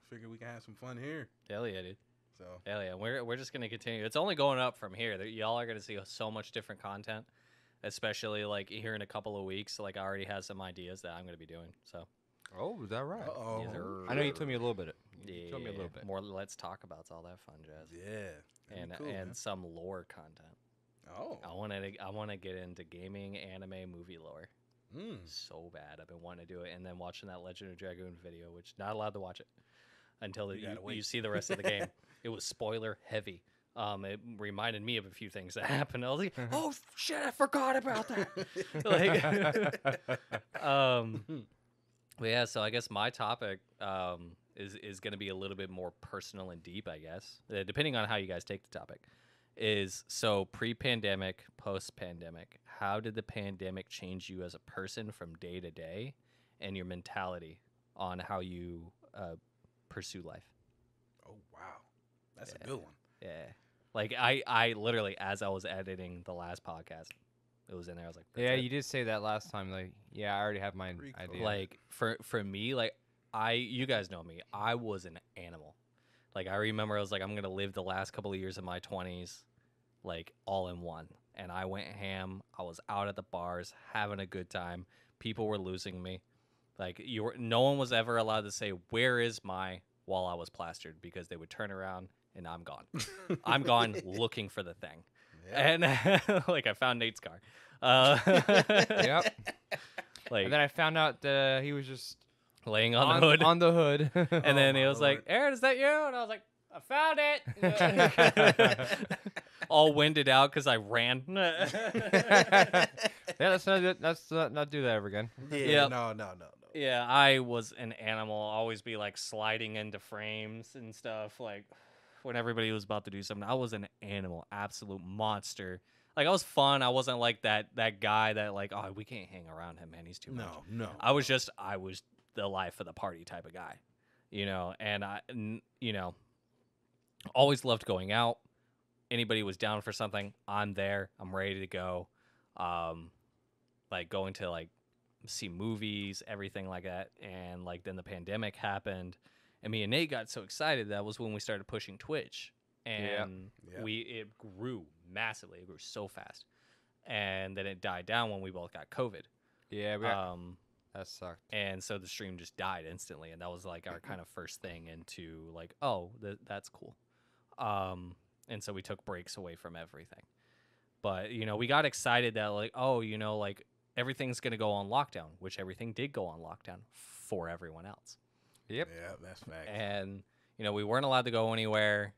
Figure we can have some fun here. Hell yeah, dude. So Hell yeah. We're just gonna continue. It's only going up from here. Y'all are gonna see so much different content, especially like here in a couple of weeks. Like I already have some ideas that I'm gonna be doing. So. Oh, is that right? uh-oh. Yes, sir. I know you told me a little bit. You Yeah, told me a little bit. More let's talk about all that fun jazz. Yeah. And Cool, man. some lore content. Oh. I want to get into gaming, anime, movie lore. So bad. I've been wanting to do it, and then watching that Legend of Dragoon video, which not allowed to watch it until you see the rest of the game. It was spoiler heavy. It reminded me of a few things that happened. I was like, oh shit, I forgot about that. But yeah, so I guess my topic is going to be a little bit more personal and deep, I guess, depending on how you guys take the topic. Is so pre-pandemic, post-pandemic, how did the pandemic change you as a person from day to day, and your mentality on how you pursue life? Oh wow, that's a good one. Yeah, like I literally, as I was editing the last podcast, it was in there. I was like, Yeah, you did say that last time. Like, yeah, I already have my idea. like for me, like you guys know me, I was an animal. Like I remember I was like, I'm gonna live the last couple of years of my 20s like all in one, and I went ham. I was out at the bars having a good time. People were losing me. Like no one was ever allowed to say, where is my, while I was plastered, because they would turn around and I'm gone. I'm gone looking for the thing. And like I found Nate's car. Yep. Like, and then I found out that he was just laying on the hood. On the hood. And then he was like, Aaron, is that you? And I was like, I found it. All winded out because I ran. Yeah, let's not do that ever again. Yeah. No. Yeah, I was an animal. Always be like sliding into frames and stuff. Like when everybody was about to do something, I was an animal, absolute monster. Like I was fun. I wasn't like that guy that like, oh, we can't hang around him, man. He's too much. No. I was the life of the party type of guy, and always loved going out. Anybody was down for something, I'm there. I'm ready to go. Like going to like see movies, everything like that. And like then the pandemic happened, and me and Nate got so excited. That was when we started pushing Twitch, and it grew massively. It grew so fast, and then it died down when we both got COVID. Yeah, that sucked. And so the stream just died instantly, and that was like our kind of first thing into like, oh, that's cool. And so we took breaks away from everything. But, we got excited that like, oh, like everything's going to go on lockdown, which everything did go on lockdown for everyone else. Yep. Yeah, that's fact. And, we weren't allowed to go anywhere.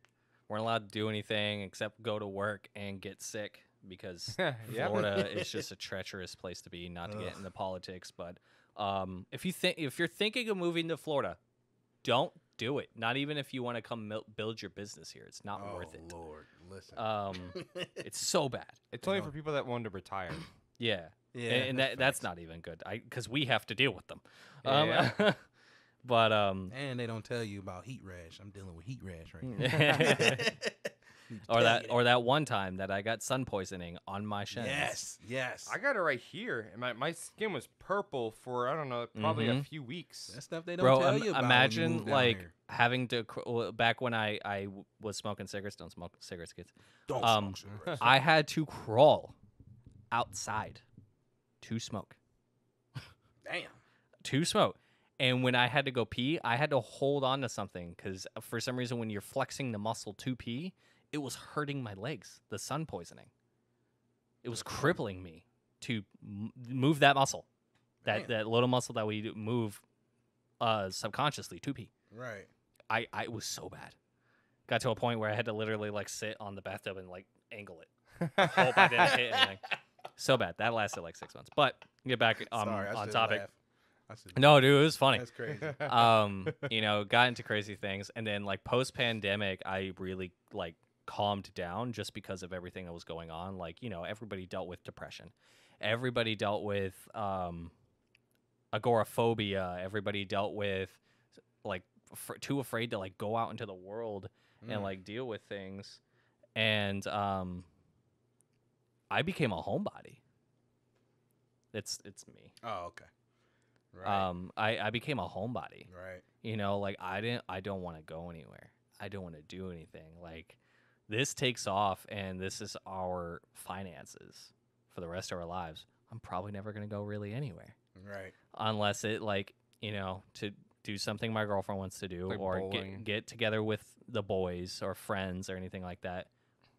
Weren't allowed to do anything except go to work and get sick because Florida is just a treacherous place to be, not to get into politics. But if you're thinking of moving to Florida, don't do it. Not even if you want to come build your business here. It's not worth it. Oh, Lord. Listen. It's so bad. It's only for people that want to retire. Yeah. Yeah. And that's not even good. Because we have to deal with them. Yeah. But and they don't tell you about heat rash. I'm dealing with heat rash right now. or that one time that I got sun poisoning on my shins. Yes. I got it right here. And my skin was purple for, I don't know, probably a few weeks. That stuff they don't tell you about. Imagine when you move down like here. having to back when I was smoking cigarettes. Don't smoke cigarettes, kids. Don't smoke cigarettes. I had to crawl outside to smoke. Damn. To smoke. And when I had to go pee, I had to hold on to something because for some reason when you're flexing the muscle to pee, it was hurting my legs, the sun poisoning. It was crippling me to move that muscle, that little muscle that we move subconsciously to pee. Right. I was so bad. Got to a point where I had to literally like sit on the bathtub and like angle it. Hope I didn't hit anything. So bad. That lasted like 6 months. But get back Sorry, I on shouldn't topic. laugh. No, dude, it was funny. That's crazy. Got into crazy things, and then like post pandemic, I really like calmed down just because of everything that was going on. Like, everybody dealt with depression, everybody dealt with agoraphobia, everybody dealt with like too afraid to like go out into the world and like deal with things, and I became a homebody. It's me. Oh, okay. Right. I became a homebody. Right. You know, like I don't want to go anywhere. I don't want to do anything. Like this takes off and this is our finances for the rest of our lives. I'm probably never going to go really anywhere. Right. Unless it like, you know, to do something my girlfriend wants to do Like or bowling. get together with the boys or friends or anything like that,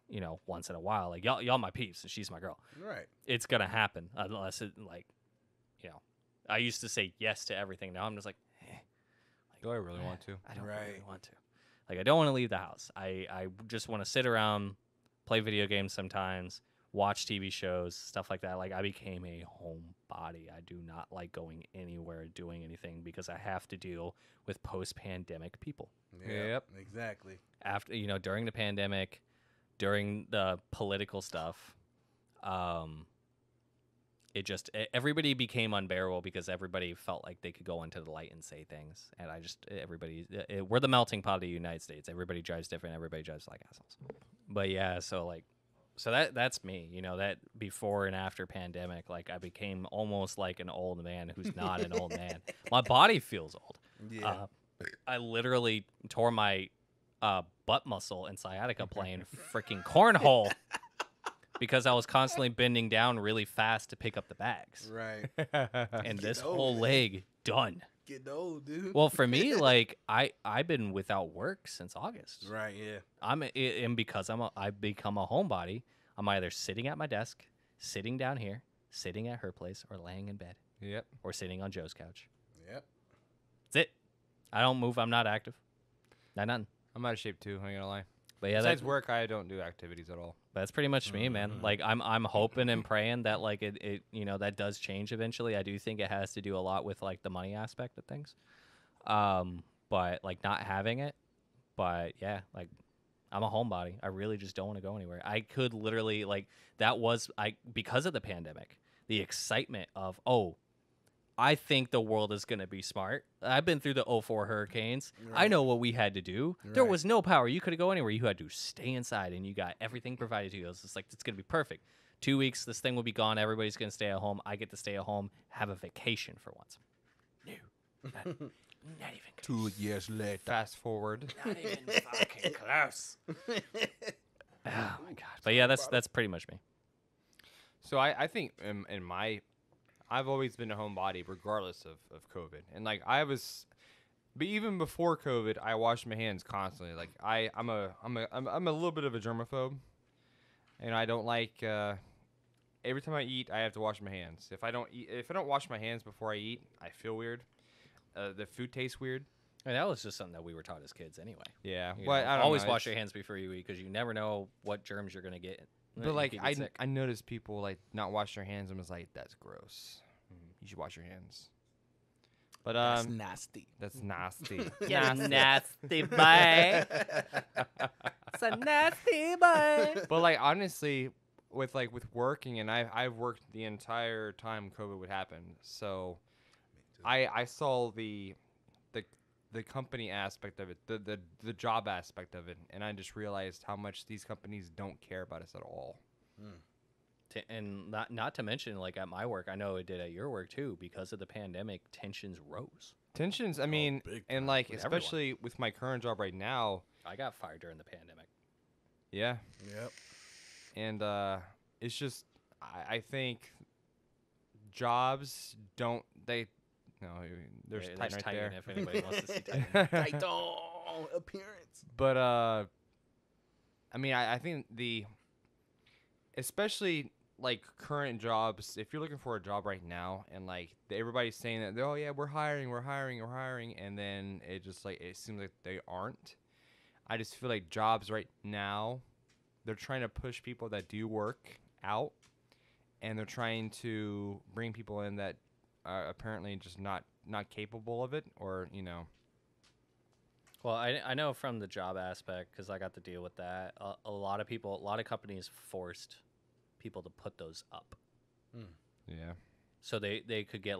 you know, once in a while. Like y'all my peeps and she's my girl. Right. It's going to happen unless it like, you know, I used to say yes to everything. Now I'm just like, Do I really want to? I don't Right. really want to. Like, I don't want to leave the house. I just want to sit around, play video games sometimes, watch TV shows, stuff like that. Like, I became a homebody. I do not like going anywhere, doing anything, because I have to deal with post-pandemic people. Yep. Exactly. After, you know, during the pandemic, during the political stuff, it just everybody became unbearable because everybody felt like they could go into the light and say things, and we're the melting pot of the United States. Everybody drives different. Everybody drives like assholes. But yeah, so that's me. You know, that before and after pandemic, like I became almost like an old man who's not an old man. My body feels old. Yeah. I literally tore my butt muscle and sciatica playing freaking cornhole. Because I was constantly bending down really fast to pick up the bags. Right. And this old, whole man. leg, done. Getting old, dude. Well, for me, like, I've been without work since August. Right. Yeah. And because I've become a homebody, I'm either sitting at my desk, sitting down here, sitting at her place, or laying in bed. Yep. Or sitting on Joe's couch. Yep. That's it. I don't move. I'm not active. Not nothing. I'm out of shape too. I ain't gonna lie. But yeah, Besides work, I don't do activities at all. that's pretty much me, man. Like I'm hoping and praying that like it you know that does change eventually. I do think it has to do a lot with like the money aspect of things. But like not having it. But yeah, like I'm a homebody. I really just don't want to go anywhere. I could literally like because of the pandemic, the excitement of I think the world is going to be smart. I've been through the '04 hurricanes. I Right. know what we had to do. There Right. was no power. You couldn't go anywhere. You had to stay inside, and you got everything provided to you. It was just like, it's going to be perfect. 2 weeks, this thing will be gone. Everybody's going to stay at home. I get to stay at home, have a vacation for once. No. Not even close. 2 years later. Fast forward. Not even fucking close. Oh, my God. But yeah, that's pretty much me. So I think I've always been a homebody regardless of COVID. And like but even before COVID, I washed my hands constantly. Like I'm a little bit of a germaphobe. And I don't like every time I eat, I have to wash my hands. If I don't wash my hands before I eat, I feel weird. The food tastes weird. I mean, that was just something that we were taught as kids anyway. Yeah. You But know, I don't always know, wash it's- your hands before you eat because you never know what germs you're going to get. But You like could get sick. I noticed people like not wash their hands and was like, that's gross. You should wash your hands. But That's nasty. that's nasty. Yeah, nasty boy. It's a nasty boy. But like honestly, with working, and I've worked the entire time COVID would happen. So I saw the company aspect of it, the job aspect of it, and I just realized how much these companies don't care about us at all. And not to mention, like at my work, I know it did at your work too. Because of the pandemic, tensions rose. Tensions, I mean, big and time. like With everyone. especially with my current job right now, I got fired during the pandemic. yeah, Yep. and it's just I think jobs don't they no there's Yeah, Titan right there. If anybody wants to see Titan. Titan appearance. But I mean, I think especially like current jobs, if you're looking for a job right now, and like everybody's saying that, oh yeah, we're hiring, and then it just like it seems like they aren't. I just feel like jobs right now, they're trying to push people that do work out, and they're trying to bring people in that are apparently just not capable of it, or you know. Well, I know from the job aspect, because I got to deal with that. A lot of companies forced people to put those up, Yeah. so they could get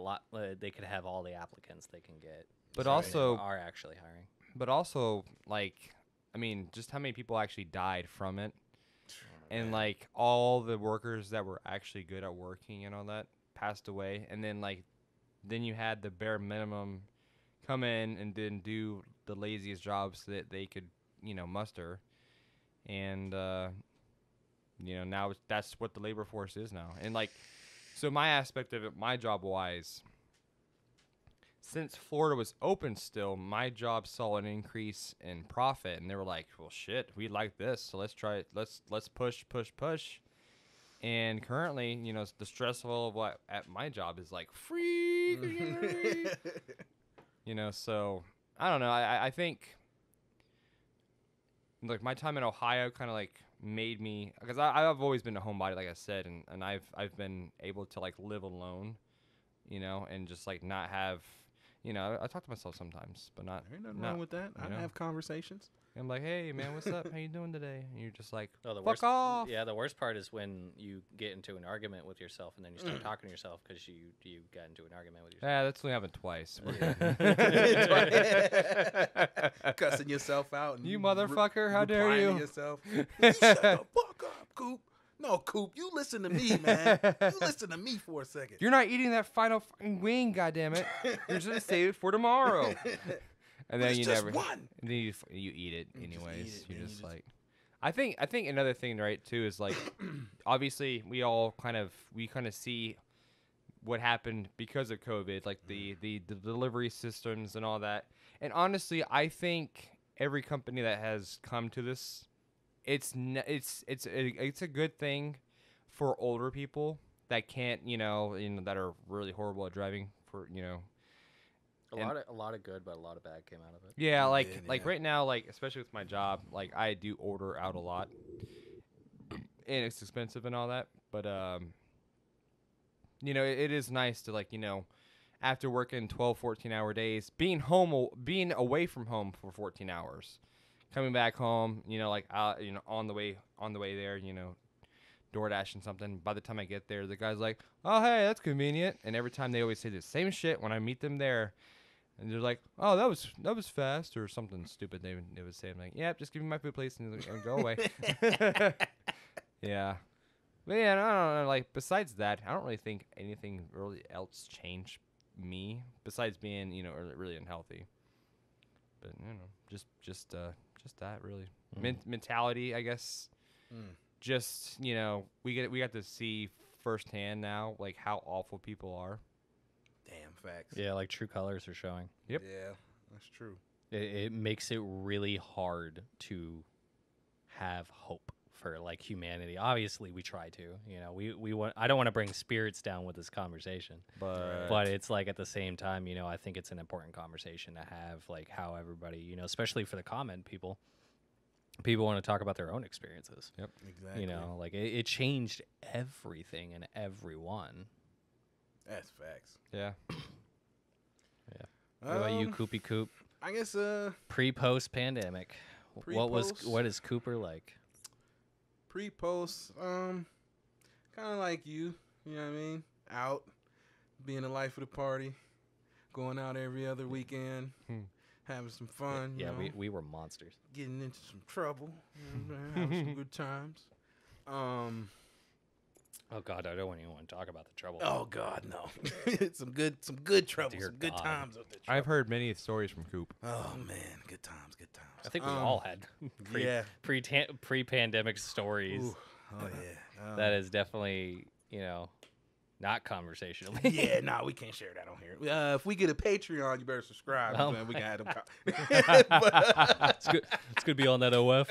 they could have all the applicants they can get. But So they also- are actually hiring. But also, like, I mean, just how many people actually died from it, and like all the workers that were actually good at working and all that, passed away, and then you had the bare minimum come in and then do the laziest jobs that they could, muster, and now that's what the labor force is now, and so my aspect of it, my job wise. Since Florida was open still, my job saw an increase in profit, and they were like, "Well, shit, we like this, so let's try it. Let's push." And currently, the stress level of what at my job is like free. So I don't know. I think my time in Ohio kind of made me, because I've always been a homebody, like I said, and I've been able to live alone, and just not have. I talk to myself sometimes, but not. Ain't nothing wrong with that. I have conversations. I'm like, hey, man, what's up? How you doing today? And you're just like, fuck off. Yeah, the worst part is when you get into an argument with yourself and then you start talking to yourself because you got into an argument with yourself. Yeah, that's only happened twice. Cussing yourself out. And you motherfucker, how dare you? Yourself. You shut the fuck up, Coop. No, Coop, you listen to me, man. You listen to me for a second. You're not eating that final fucking wing, goddammit. You're just going to save it for tomorrow. And then you never. One. And then you eat it anyways. You're just like. I think another thing, right, too, is obviously we kind of see what happened because of COVID, the delivery systems and all that. And honestly, I think every company that has come to this, it's a good thing for older people that can't, that are really horrible at driving for, A lot of good, but a lot of bad came out of it. Yeah, right now, especially with my job, I do order out a lot, and it's expensive and all that. But it is nice to after working 12, 14-hour days, being away from home for 14 hours, coming back home, on the way there, DoorDash and something. By the time I get there, the guy's like, "Oh, hey, that's convenient." And every time they always say the same shit when I meet them there. And they're like, "Oh, that was fast," or something stupid they would say. I'm like, "Yeah, just give me my food, please, and go away." Yeah, but yeah, I don't know. Besides that, I don't really think anything really else changed me besides being, really unhealthy. But just that really mentality, I guess. Just we got to see firsthand now how awful people are. Damn facts. Yeah, true colors are showing. Yep. Yeah, that's true. It makes it really hard to have hope for humanity. Obviously, we try to. We want. I don't want to bring spirits down with this conversation, but it's at the same time, I think it's an important conversation to have. How everybody, especially for the comment people. People want to talk about their own experiences. Yep, exactly. It changed everything and everyone. That's facts. Yeah. Yeah. What about you, Coopy Coop? I guess pre-post pandemic. What is Cooper like? Pre-post, kind of like you. You know what I mean? Out, being the life of the party, going out every other weekend, having some fun. Yeah, we were monsters. Getting into some trouble, having some good times. Oh God, I don't even want to talk about the trouble. Oh God, no. some good trouble, Dear some good God. times with the trouble. I've heard many stories from Coop. Oh man, good times. I think we all had pre-pandemic stories. Ooh. Oh yeah. That is definitely, not conversational. Yeah, no, we can't share that on here. If we get a Patreon, you better subscribe. We can have them. It's good. It's good to be on that OF.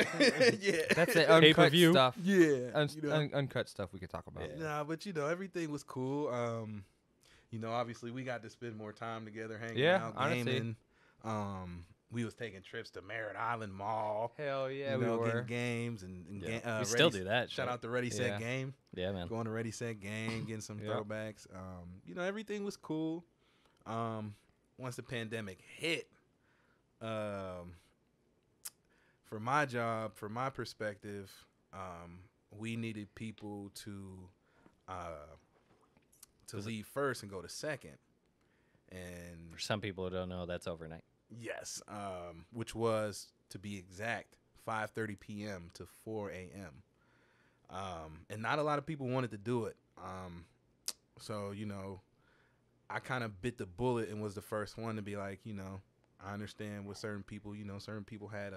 Yeah, that's the uncut Pay-per-view. stuff. Yeah, Uncut stuff we could talk about. Yeah. Nah, but everything was cool. Obviously we got to spend more time together, hanging out, gaming. Honestly. We was taking trips to Merritt Island Mall. Hell yeah, we were getting games and we still do that. Shout out to Ready Set Game. Yeah, man. Going to Ready Set Game, getting some throwbacks. Everything was cool. Once the pandemic hit, for my job, from my perspective, we needed people to leave first and go to second. And for some people who don't know, that's overnight. Yes, which was, to be exact, 5:30 p.m. to 4 a.m. And not a lot of people wanted to do it. So, I kind of bit the bullet and was the first one to be like, I understand what certain people, certain people had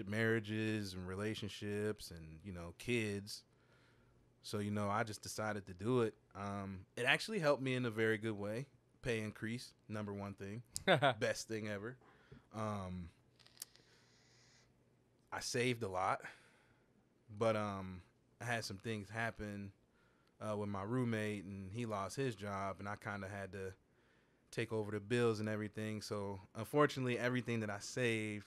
marriages and relationships and, kids. So, I just decided to do it. It actually helped me in a very good way. Pay increase, number one thing. Best thing ever. I saved a lot, but I had some things happen with my roommate, and he lost his job, and I kind of had to take over the bills and everything. So, unfortunately, everything that I saved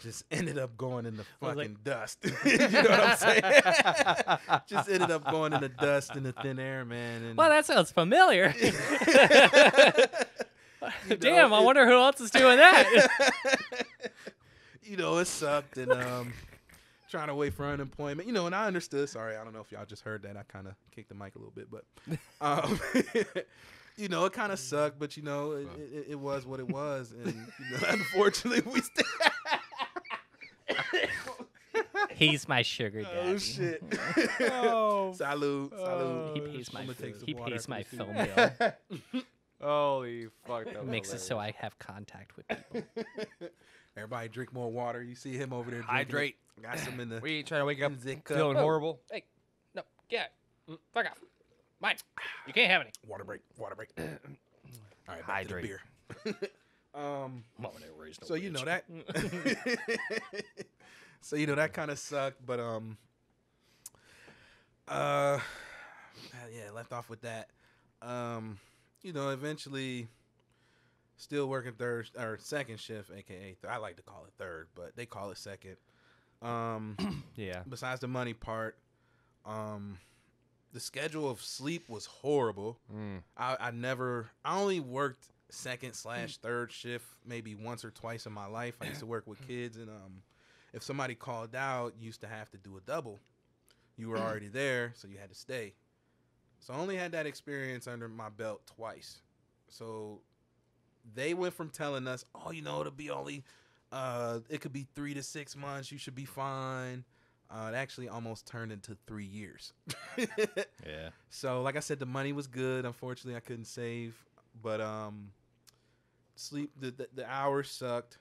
just ended up going in the fucking dust. You know what I'm saying? Just ended up going in the dust in the thin air, man. And Well, that sounds familiar. Damn, I wonder who else is doing that. It sucked, and trying to wait for unemployment, and I understood. Sorry, I don't know if y'all just heard that. I kind of kicked the mic a little bit, but it kind of sucked, but it was what it was, and unfortunately, we still. He's my sugar daddy. Oh shit! Salute. He pays my I'm gonna food. take some He water pays after my this phone food. bill. Holy fuck! That was Makes it so hilarious. I have contact with people. Everybody drink more water. You see him over there. Hydrate. Got some in the. We ain't trying to wake up the cup. feeling horrible. Hey, no, get it. Fuck off. Mine. You can't have any. Water break. All right, back Hydrate. to the beer. Mama never raised no So that. So that kind of sucked, but yeah, left off with that. Eventually, still working third or second shift, aka I like to call it third, but they call it second. Yeah. Besides the money part, the schedule of sleep was horrible. I only worked second/third shift maybe once or twice in my life. I used to work with kids, and if somebody called out, you used to have to do a double. You were already there, so you had to stay. So I only had that experience under my belt twice. So they went from telling us, oh, it'll be only, it could be 3 to 6 months. You should be fine. It actually almost turned into 3 years. Yeah. So like I said, the money was good. Unfortunately, I couldn't save. But sleep, the hours sucked.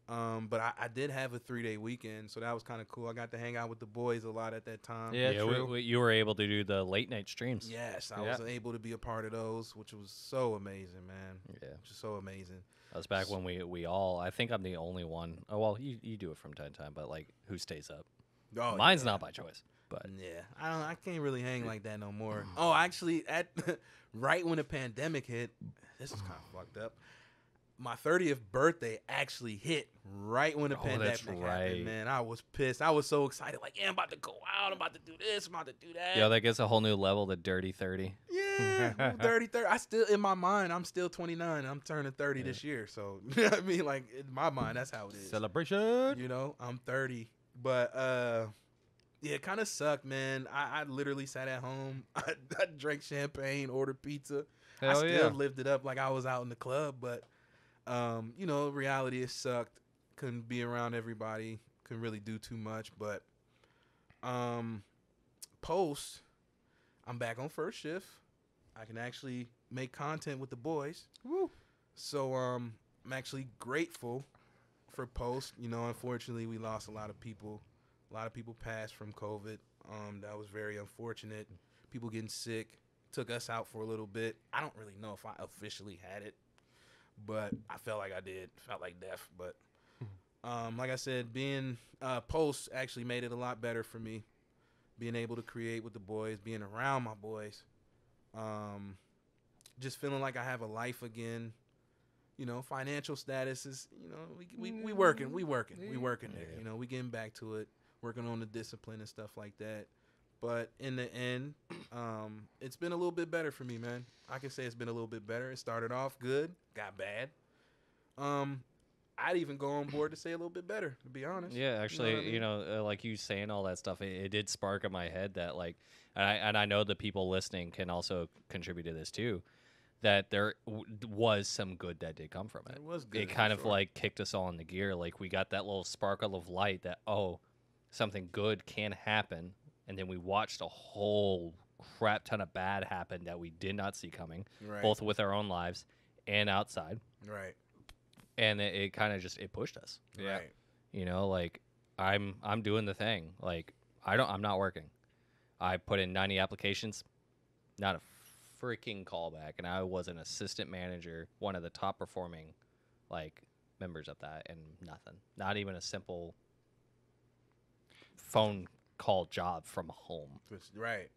But I did have a 3-day weekend, so that was kind of cool. I got to hang out with the boys a lot at that time. Yeah, true. You were able to do the late night streams. Yes, I was able to be a part of those, which was so amazing, man. Yeah. Which is so amazing. That was back when we all, I think I'm the only one. Oh, well, you do it from time to time, but like, who stays up? Oh, Mine's yeah. not by choice, but Yeah, I can't really hang like that no more. Oh, actually, right when the pandemic hit, this is kind of fucked up. My 30th birthday actually hit right when the pandemic that's happened, right. man. I was pissed. I was so excited. Like, yeah, I'm about to go out. I'm about to do this. I'm about to do that. yo, that gets a whole new level, the dirty 30. Yeah, 30. I still, in my mind, I'm still 29. I'm turning 30 this year. So, you know what I mean? Like, in my mind, that's how it is. Celebration. I'm 30. But, yeah, it kind of sucked, man. I literally sat at home. I drank champagne, ordered pizza. I Hell still yeah. lived it up like I was out in the club. But, reality, it sucked. Couldn't be around everybody. Couldn't really do too much. But post, I'm back on first shift. I can actually make content with the boys. Woo. So I'm actually grateful for post. Unfortunately, we lost a lot of people. A lot of people passed from COVID. That was very unfortunate. People getting sick. Took us out for a little bit. I don't really know if I officially had it, but I felt like I did. Felt like death. But like I said, being post actually made it a lot better for me. Being able to create with the boys, being around my boys. Just feeling like I have a life again. Financial status is, we working there. We getting back to it, working on the discipline and stuff like that. But in the end, it's been a little bit better for me, man. I can say it's been a little bit better. It started off good, got bad. I'd even go on board to say a little bit better, to be honest. Yeah, actually, You know what I mean? like you saying all that stuff, it did spark in my head that like, and I know the people listening can also contribute to this too, that there was some good that did come from it. It was good, It kind for of sure. like kicked us all into gear. Like we got that little sparkle of light that, oh, something good can happen. And then we watched a whole crap ton of bad happen that we did not see coming, Right. both with our own lives and outside. Right. And it kind of just, it pushed us. Yeah. Right. You know, like I'm doing the thing. Like I'm not working. I put in 90 applications, not a freaking callback, and I was an assistant manager, one of the top performing like members of that, and nothing. Not even a simple phone call job from home. Right.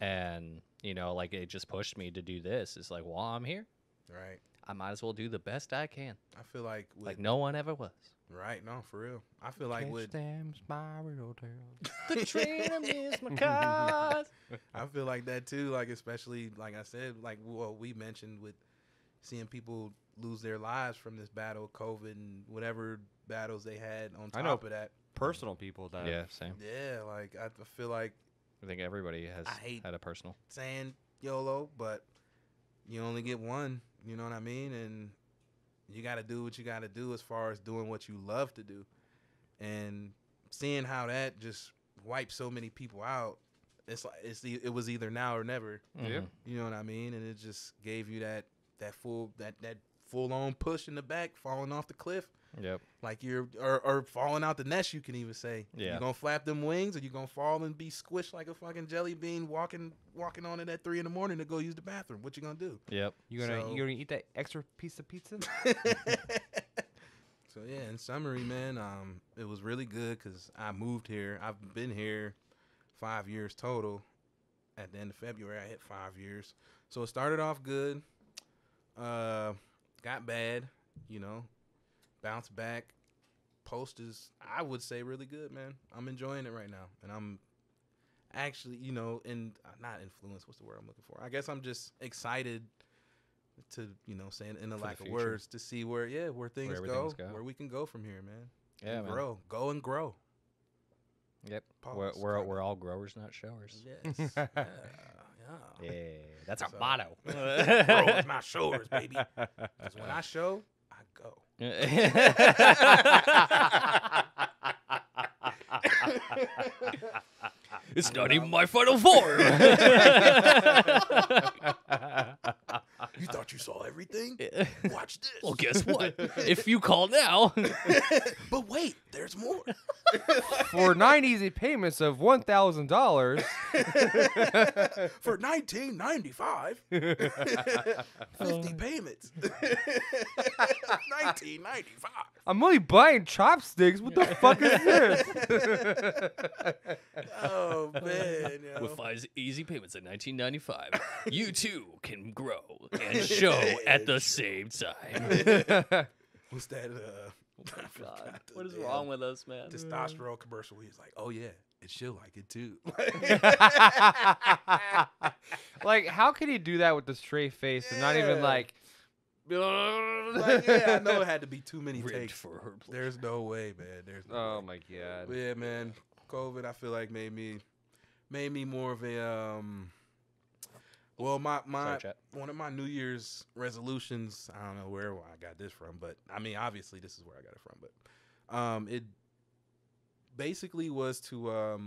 And you know, like it just pushed me to do this. It's like, well, I'm here. Right. I might as well do the best I can. I feel like with, Like no one ever was. right. No, for real. I feel like with them spiral tales. The train I miss my cars. I feel like that too. Like especially like I said, like what we mentioned with seeing people lose their lives from this battle of COVID and whatever battles they had on I know. top of that. Personal people that. Yeah, same. Yeah, like I feel like I think everybody has I hate- had a personal. saying YOLO, but you only get one. You know what I mean? And you got to do what you got to do as far as doing what you love to do. And seeing how that just wiped so many people out, it's like it was either now or never. Yeah. You know what I mean? And it just gave you that full on push in the back, falling off the cliff. Yep. Like you're or falling out the nest, you can even say. Yeah. You gonna flap them wings, or you gonna fall and be squished like a fucking jelly bean walking on it at 3 a.m. to go use the bathroom. What you gonna do? Yep. You gonna So- you gonna eat that extra piece of pizza? So yeah, in summary, man, it was really good because I moved here. I've been here 5 years total. At the end of February, I hit 5 years. So it started off good. Got bad, you know. Bounced back. Post is, I would say, really good, man. I'm enjoying it right now, and I'm actually, you know, not influenced. What's the word I'm looking for? I guess I'm just excited to, you know, saying in a For lack the of future. words, to see where things everything's go, go. where we can go from here, man. Yeah, And man. go and grow. Yep. Pause. We're all growers, not showers. Yes. Yeah. Yeah, that's our So- motto. Growers, not showers, baby. Because when I show, I go. It's not even my final form. You thought you saw everything? Watch this. Well, guess what? If you call now, But wait, there's more. For 9 easy payments of $1,000. For $19.95, 50 payments. $19.95. I'm only buying chopsticks. What the fuck is this? Oh man, yo. with 5 easy payments at $19.95, you too can grow and show at the same time. What's that? I God, forgot the what is damn wrong with us, man? testosterone commercial? He's like, oh yeah, and she'll like it too. Like, how can he do that with a straight face and not even Yeah. like? Like, yeah, I know it had to be too many Ribbed takes. for her. There's no way, man. There's no Oh way. my god. But yeah, man. COVID, I feel like made me more of a Well, my Sorry, chat. one of my New Year's resolutions. I don't know where I got this from, but I mean, obviously, this is where I got it from. But it basically was to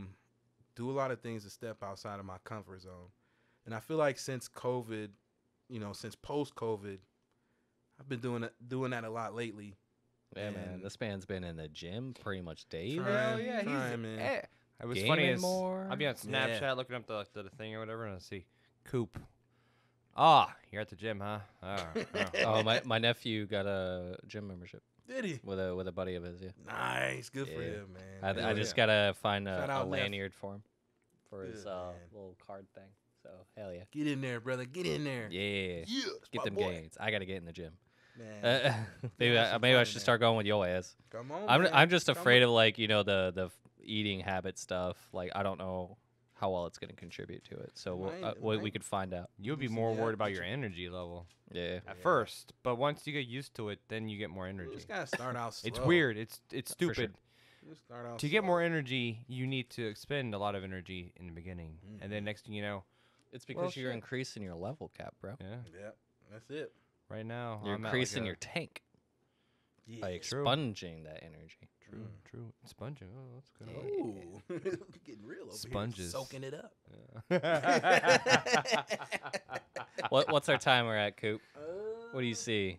do a lot of things to step outside of my comfort zone, and I feel like since COVID, you know, since post COVID, I've been doing that a lot lately. Yeah, man. And- This man's been in the gym pretty much daily. Trying. Hell yeah, he's. Trying, man. It was Gaming funny as more. I'll be on Yeah. Snapchat looking up the thing or whatever, and I see Coop. Ah, you're at the gym, huh? Oh, my nephew got a gym membership Did he? with a buddy of his. Yeah, Nice, good for Yeah. him, man. I Hell just yeah. gotta find Shout a out, Neff. lanyard for him for his Good, man. little card thing. So hell yeah, Get in there, brother. Get in there. yeah. Yeah, Get my them boy. gains. I gotta get in the gym. Man, Maybe Yeah, maybe I fun, should man. start going with your ass. come on. I'm man. I'm just Come afraid on. of like the eating habit stuff. Like I don't know how well it's gonna contribute to it. So we Might. could find out. You'll be Loosen more you worried up, about get your energy level Yeah. at Yeah. first, but once you get used to it, then you get more You energy. just gotta start out slow. It's weird. It's For sure. stupid. You just start out To get slow. more energy, you need to expend a lot of energy in the beginning, and then next thing you know, It's because Well, you're shit. increasing your level cap, bro. yeah, Yep, that's it. right now You're I'm at, like, increasing a- your tank. Yeah. by True. expunging that energy. True, true. Sponging. Oh, that's good. Ooh, getting real over Sponges. here. Soaking it up. What's our time we're at, Coop? What do you see?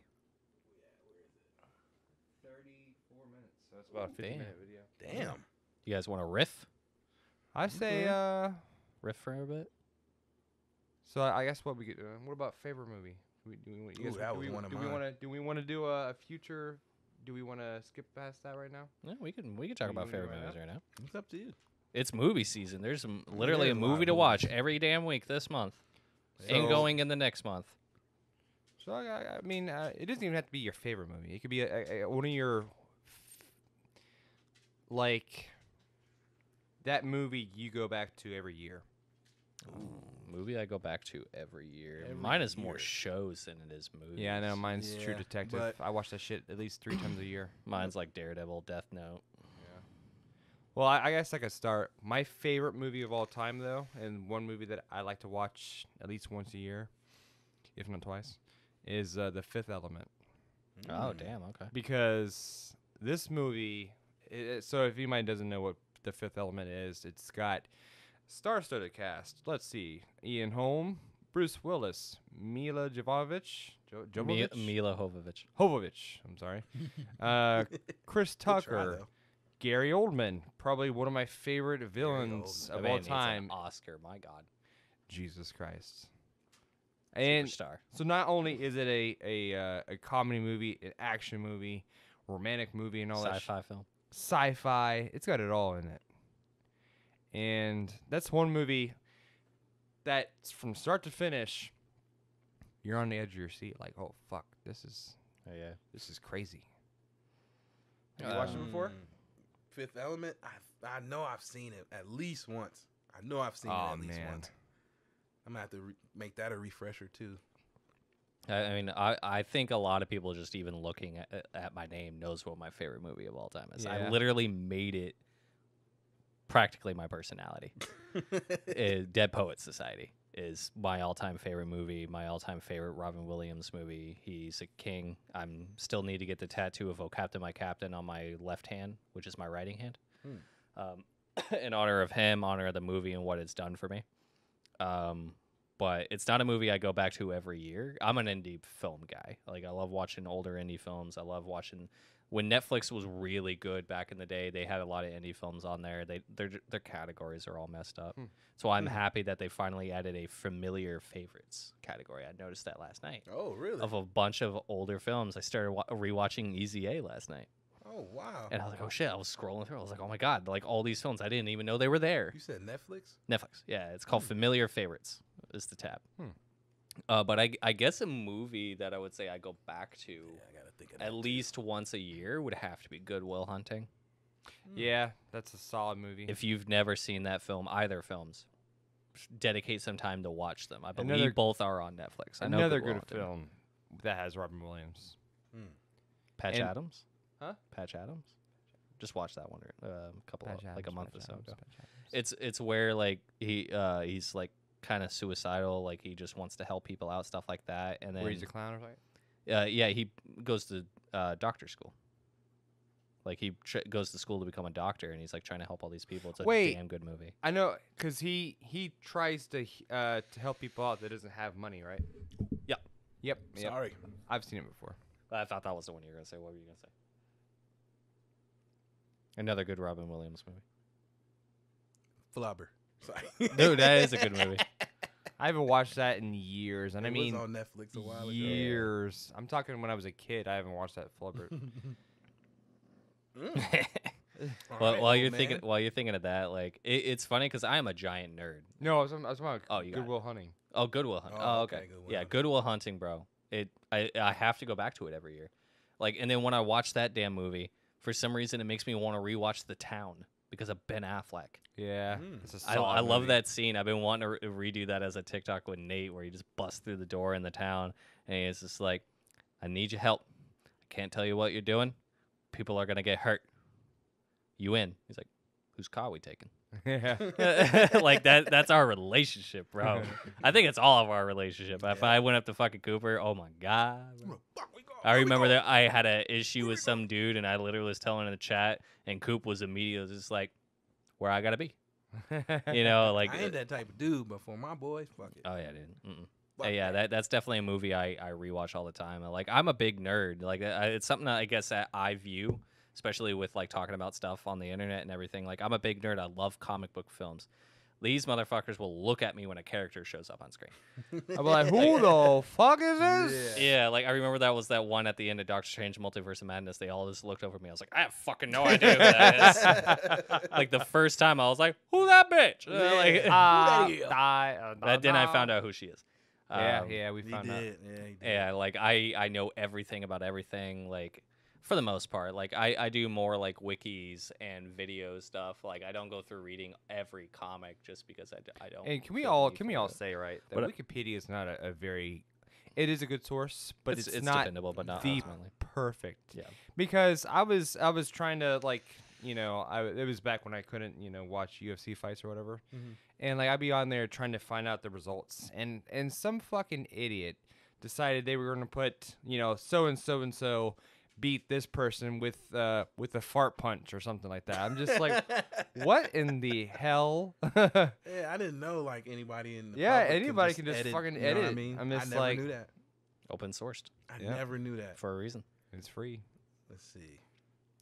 34 minutes. So it's about a 50-minute video. Damn. You guys want to riff? I say, Riff for a bit? so I guess what we could, what about favorite movie? Do we want to do a future? Do we want to skip past that right now? Yeah, we can talk You about wanna do favorite it right movies right now. It's up to you. It's movie season. There's literally a There's a lot movie of to watch movies. every damn week this month, So- and going in the next month. So I mean, it doesn't even have to be your favorite movie. It could be one of your like that movie you go back to every year. Movie I go back to every year. Every Mine is more year. shows than it is movies. Yeah, I know. Mine's True Yeah, Detective. but- I watch that shit at least 3 times a year. Mine's like Daredevil, Death Note. Well, I guess I could start. My favorite movie of all time, though, and one movie that I like to watch at least once a year, if not twice, is The Fifth Element. Oh, damn. Okay. Because this movie, so if anybody doesn't know what The Fifth Element is, it's got star-studded cast. Let's see. Ian Holm, Bruce Willis, Mila Jovovich. Mila Jovovich. Jovovich, I'm sorry. Chris Good try, Tucker. though. Gary Oldman, probably one of my favorite villains That of man all needs time. An Oscar, my God. Jesus Christ. And Superstar. so not only is it a comedy movie, an action movie, romantic movie, and all that Sci-fi film. sci-fi, it's got it all in it. And that's one movie that from start to finish, you're on the edge of your seat, like, oh fuck, this is Oh, yeah. crazy. Have you watched it before? Fifth Element. I know I've seen it at least once. I know I've seen it Oh, at least man. once. I'm gonna have to make that a refresher too. I mean, I think a lot of people just even looking at my name knows what my favorite movie of all time is. I Yeah. literally made it practically my personality. Dead Poets Society is my all-time favorite movie, my all-time favorite Robin Williams movie. He's a king. I'm still need to get the tattoo of "Oh Captain, My Captain" on my left hand, which is my writing hand, in honor of him, honor of the movie and what it's done for me. But it's not a movie I go back to every year. I'm an indie film guy. Like, I love watching older indie films. I love watching when Netflix was really good back in the day. They had a lot of indie films on there. Their categories are all messed up. So I'm happy that they finally added a familiar favorites category. I noticed that last night Oh, really? of a bunch of older films. I started rewatching Easy A last night, Oh, wow. and I was like, oh shit! I was scrolling through. I was like, oh my god! Like, all these films, I didn't even know they were there. You said Netflix? Netflix. Yeah, it's called Familiar Favorites is the tab. But I guess a movie that I would say I go back to I gotta think of that. at least once a year would have to be Good Will Hunting. Yeah, that's a solid movie. If you've never seen that film, either films, dedicate some time to watch them. I believe Another- both are on Netflix. I know Another Good Will good Hunting. film that has Robin Williams. Patch And- Adams? Huh? Patch Adams? Just watched that one like a month or so ago. Patch Adams. It's where like he's like kind of suicidal, like he just wants to help people out, stuff like that. And then Where he's a clown or something? yeah, he goes to doctor school. Like he goes to school to become a doctor, and he's like trying to help all these people. It's a Wait. damn good movie. I know, because he tries to help people out that doesn't have money, right? Yeah. Yep. Sorry. I've seen it before. I thought that was the one you were gonna say. What were you gonna say? Another good Robin Williams movie. Flubber. Sorry. Dude, that is a good movie. I haven't watched that in years, and I It mean was on Netflix a while ago. years. I'm talking when I was a kid. I haven't watched that Flubber. All Well, right, while old you're man. thinking of that, like it's funny because I am a giant nerd. No, I was talking about Oh, you got Good it. Will Hunting. Oh, Good Will Hunting. Oh, Oh, okay, okay. Good Will Yeah, Hunting. Good Will Hunting, bro. I have to go back to it every year. Like, and then when I watch that damn movie, for some reason it makes me want to rewatch The Town because of Ben Affleck. Yeah, Mm. it's a I solid love movie. that scene. I've been wanting to redo that as a TikTok with Nate, where he just busts through the door in the town, and he's just like, "I need your help. I can't tell you what you're doing. People are gonna get hurt. You in?" He's like, whose car we taking? Yeah. Like that's our relationship, bro. I think it's all of our relationship. If I went up to fucking Cooper, oh my god. Bro. I remember that I had an issue with some dude, and I literally was telling in the chat, and Coop was immediately just like, "Where I gotta be," you know, like. I ain't that type of dude, but for my boys, fuck it. Oh yeah, dude. Fuck Yeah, that's definitely a movie I rewatch all the time. Like I'm a big nerd. Like it's something that I guess that I view, especially with like talking about stuff on the internet and everything. Like I'm a big nerd. I love comic book films. These motherfuckers will look at me when a character shows up on screen. I'm like, who the fuck is this? Yeah, like I remember that was that one at the end of Doctor Strange Multiverse of Madness. They all just looked over at me. I was like, I have fucking no idea who that is. Like the first time I was like, who that bitch? Then I found out who she is. Yeah, we found out. Yeah, he did. Yeah, like I know everything about everything, like for the most part. Like I do more like wikis and video stuff. Like I don't go through reading every comic just because I don't. And can we feel all the can need we for all it. say right that What- Wikipedia is not a very, it is a good source, but it's not dependable, but not the ultimately. perfect. Yeah. Because I was trying to like, you know, it was back when I couldn't, you know, watch UFC fights or whatever, and like I'd be on there trying to find out the results, and some fucking idiot decided they were gonna put, you know, so and so beat this person with a fart punch or something like that. I'm just like, what in the hell? Yeah, I didn't know like anybody in the public anybody can just edit, fucking you know what edit. I mean, I'm just I never like, knew that. Open sourced I Yeah. never knew that. for a reason. it's free. Let's see.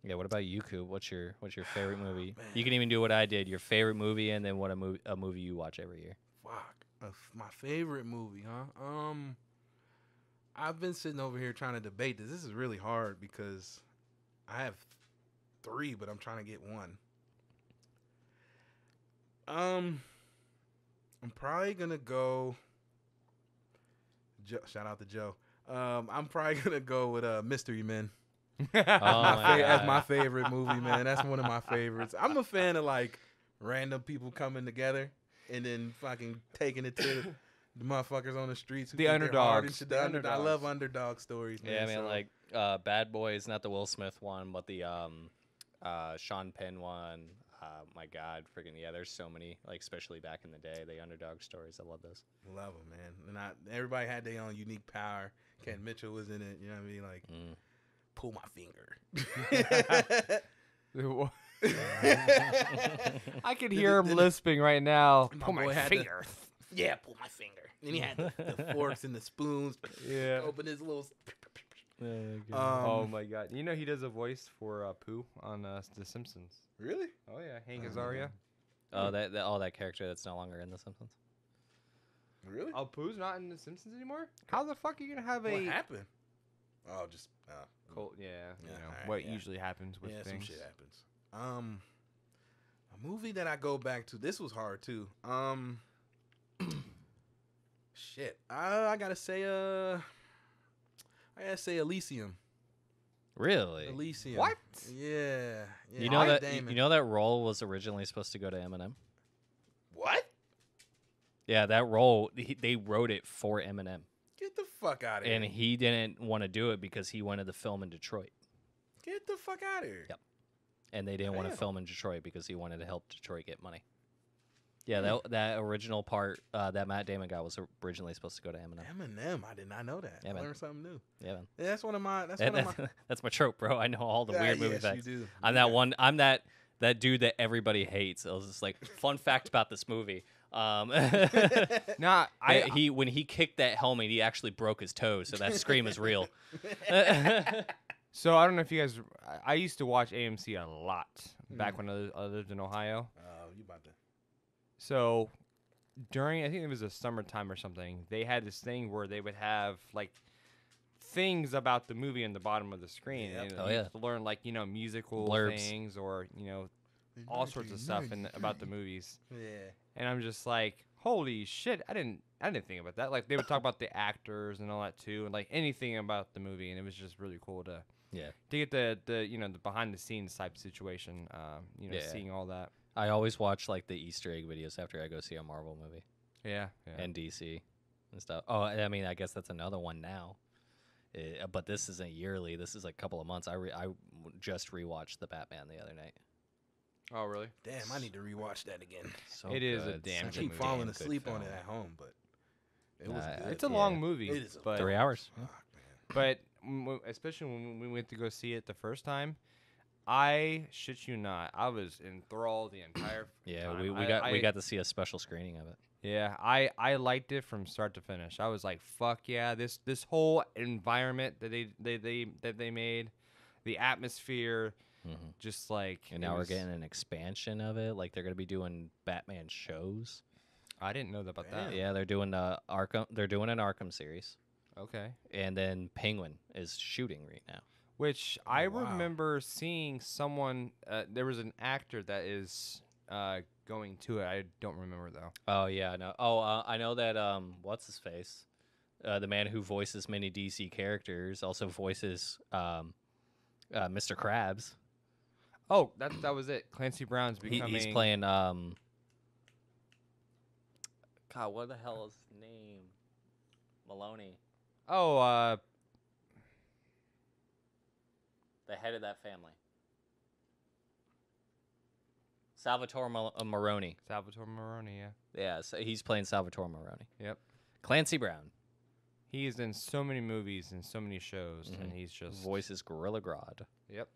Yeah. What about you, Coop? What's your favorite movie? Man. You can even do what I did. Your favorite movie, and then what a movie you watch every year. Fuck. My favorite movie, huh? I've been sitting over here trying to debate this. This is really hard because I have 3, but I'm trying to get one. I'm probably gonna go. Shout out to Joe. I'm probably gonna go with Mystery Men. Oh my That's God. my favorite movie, man. That's one of my favorites. I'm a fan of like random people coming together and then fucking taking it to the motherfuckers on the streets. Who The think they're hard and underdogs. shit. The I underdogs. love underdog stories, man. Yeah, I mean, so- like Bad Boys, not the Will Smith one, but the Sean Penn one. My God, freaking yeah! There's so many, like especially back in the day, the underdog stories. I love those. love them, man. And everybody had their own unique power. Ken Mitchell was in it. You know what I mean? Like, pull my finger. I could hear him lisping right now. My Pull boy my had finger. Yeah, pull my finger. And he had the forks and the spoons. Yeah. Open his little. Oh my god! You know he does a voice for Pooh on The Simpsons. Really? Oh yeah, Hank Azaria. Oh, that character that's no longer in The Simpsons. Really? Oh, Pooh's not in The Simpsons anymore. How the fuck are you gonna have What a happened? Oh, just Colt? Yeah, you Yeah, know alright, what yeah. usually happens with yeah, things. some shit happens. A movie that I go back to. This was hard too. Shit. I gotta say Elysium. Really? Elysium. What? Yeah. You know Matt that Damon. you know that role was originally supposed to go to Eminem. What? Yeah, that role they wrote it for Eminem, Get the fuck out of here. and he didn't want to do it because he wanted to film in Detroit, Get the fuck out of here. Yep. and they didn't want to Damn. film in Detroit because he wanted to help Detroit get money. Yeah, that original part that Matt Damon got was originally supposed to go to Eminem. Eminem. I did not know that. Yeah, I man. learned something new. Yeah, man. Yeah, that's one of my. That's one of my. That's my trope, bro. I know all the weird movie yes, facts. you do. I'm that one. I'm that dude that everybody hates. I was just like, fun fact about this movie. Nah, When he kicked that helmet, he actually broke his toe. So that scream is real. So I don't know if you guys. I used to watch AMC a lot back when I lived in Ohio. Oh, you about to. So during, I think it was a summertime or something, they had this thing where they would have like things about the movie in the bottom of the screen. Yep. And Oh, you yeah. to learn like, you know, musical Blurbs. things or, you know, all sorts of stuff about the movies. Yeah. And I'm just like, holy shit, I didn't think about that. Like they would talk about the actors and all that too, and like anything about the movie, and it was just really cool to get the you know, the behind the scenes type situation. You know, Yeah. seeing all that. I always watch like the Easter egg videos after I go see a Marvel movie Yeah. and DC and stuff. Oh, I mean, I guess that's another one now. But this isn't yearly. This is like a couple of months. I just rewatched the Batman the other night. Oh, really? Damn, I need to rewatch that again. So It is a good. damn I Such a good keep falling damn good asleep on film. it at home, but it was Nah, good. It's a Yeah. long movie. It is but 3 hours. Fuck, man. but especially when we went to go see it the first time, I shit you not, I was enthralled the entire Yeah, time. we got to see a special screening of it. Yeah, I liked it from start to finish. I was like, fuck yeah, this whole environment that they made, the atmosphere, just like And it now we're was- getting an expansion of it. Like they're gonna be doing Batman shows. I didn't know about that. Damn. Yeah, they're doing Arkham. They're doing an Arkham series, Okay. and then Penguin is shooting right now. Which I wow. remember seeing someone. There was an actor that is going to it. I don't remember though. Oh yeah, I know. Oh, I know that. What's his face? The man who voices many DC characters also voices Mr. Krabs. Oh, that was it. Clancy Brown's becoming. He's playing. God, what the hell is his name? Maloney, Oh, the head of that family. Salvatore Maroni. Salvatore Maroni. Yeah. Yeah, so he's playing Salvatore Maroni. Yep. Clancy Brown He is in so many movies and so many shows, and he's just voices Gorilla Grodd. Yep.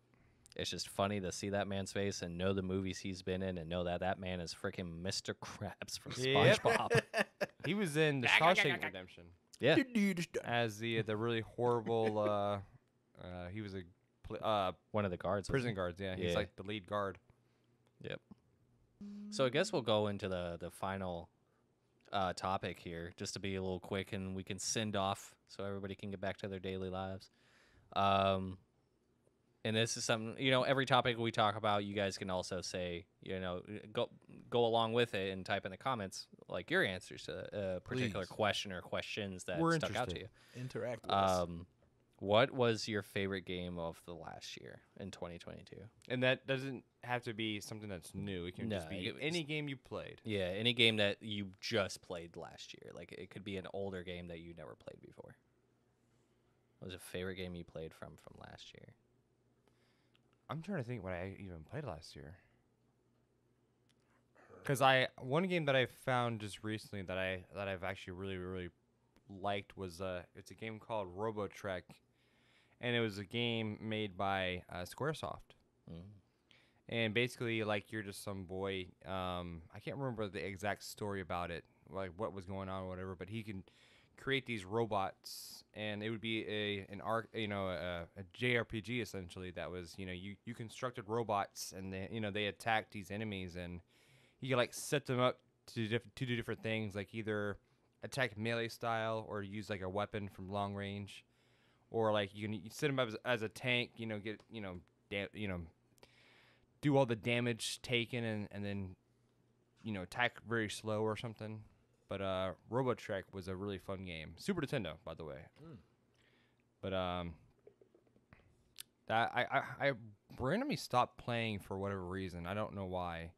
It's just funny to see that man's face and know the movies he's been in and know that that man is freaking Mr. Krabs from Yep. SpongeBob. He was in The Shawshank Redemption Yeah. as the really horrible. He was a One of the guards. wasn't prison he? guards. Yeah, he's Yeah. like the lead guard. Yep. So I guess we'll go into the final topic here, just to be a little quick, and we can send off so everybody can get back to their daily lives. And this is something, every topic we talk about, you guys can also say, go along with it and type in the comments like your answers to a particular Please. question or questions that We're stuck out to you. interested. Interact with us. What was your favorite game of the last year in 2022? And that doesn't have to be something that's new. It can just No, be it was- any game you played. Yeah, any game that you just played last year. Like it could be an older game that you never played before. What was a favorite game you played from last year? I'm trying to think what I even played last year. Because one game that I found just recently that I've actually really liked was it's a game called RoboTrek, and it was a game made by Squaresoft. And basically, like, you're just some boy. I can't remember the exact story about it, like what was going on or whatever. But he can create these robots, and it would be a JRPG essentially. That was you constructed robots, and they attacked these enemies, and you could like set them up to do different things, like either attack melee style or use like a weapon from long range, or like you set them up as a tank. Get do all the damage taken and then attack very slow or something. But RoboTrek was a really fun game. Super Nintendo, by the way. But that I randomly stopped playing for whatever reason. I don't know why.